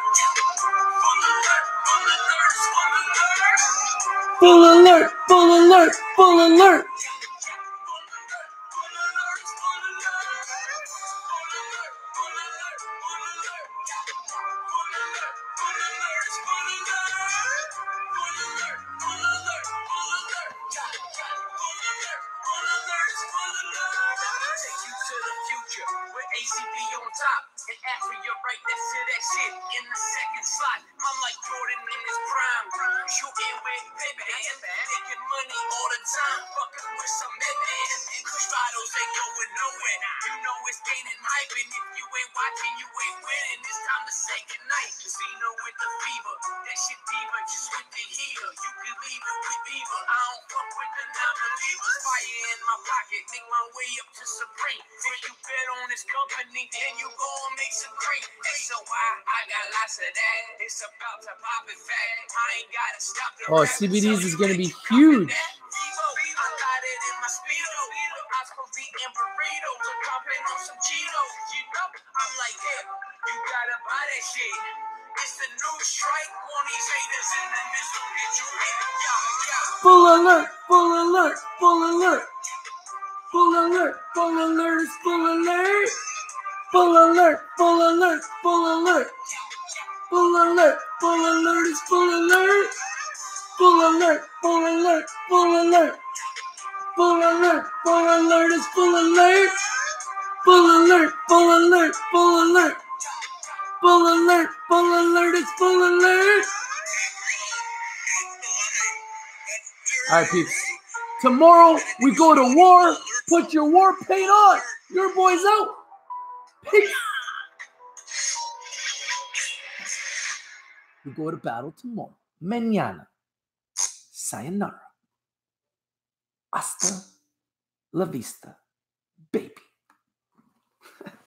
Full alert, full alert, full alert. Full alert, full alert, full alert. ACB on top, and after you're right next to that shit in the second slot. I'm like Jordan in his prime, shooting with Pippen, making money all the time, fucking with some Pippen. Kush bottles ain't going nowhere. You know it's gaining hype, and if you ain't watching, you ain't winning. It's time to say goodnight. Casino with the fever, that shit diva, just with the heater. You can leave it with Beaver. I don't fuck with the non-believers. Fire in my pocket, make my way up to Supreme. If you bet on this company, then you go and make some cream. XOI, I got lots of that. It's about to pop it fat. I ain't gotta stop the Oh, CBDs is gonna be huge. I got it in my speedo. I supposed to be in burritos and popping on some Cheetos. You know, I'm like, yeah, you gotta buy that shit. It's the new strike on these haters in the missile. Did you hear? Yeah. Full alert, full alert, full alert. Full alert, full alert, it's full alert. Full alert, full alert, full alert. Full alert, full alert, it's full alert. Full alert, full alert, full alert. Full alert, full alert, it's full alert. Full alert, full alert, full alert. Full alert, full alert, it's full alert. All right, peeps. Tomorrow we go to war. Put your war paint on. Your boy's out. Peace. We go to battle tomorrow. Mañana. Sayonara. Hasta la vista, baby.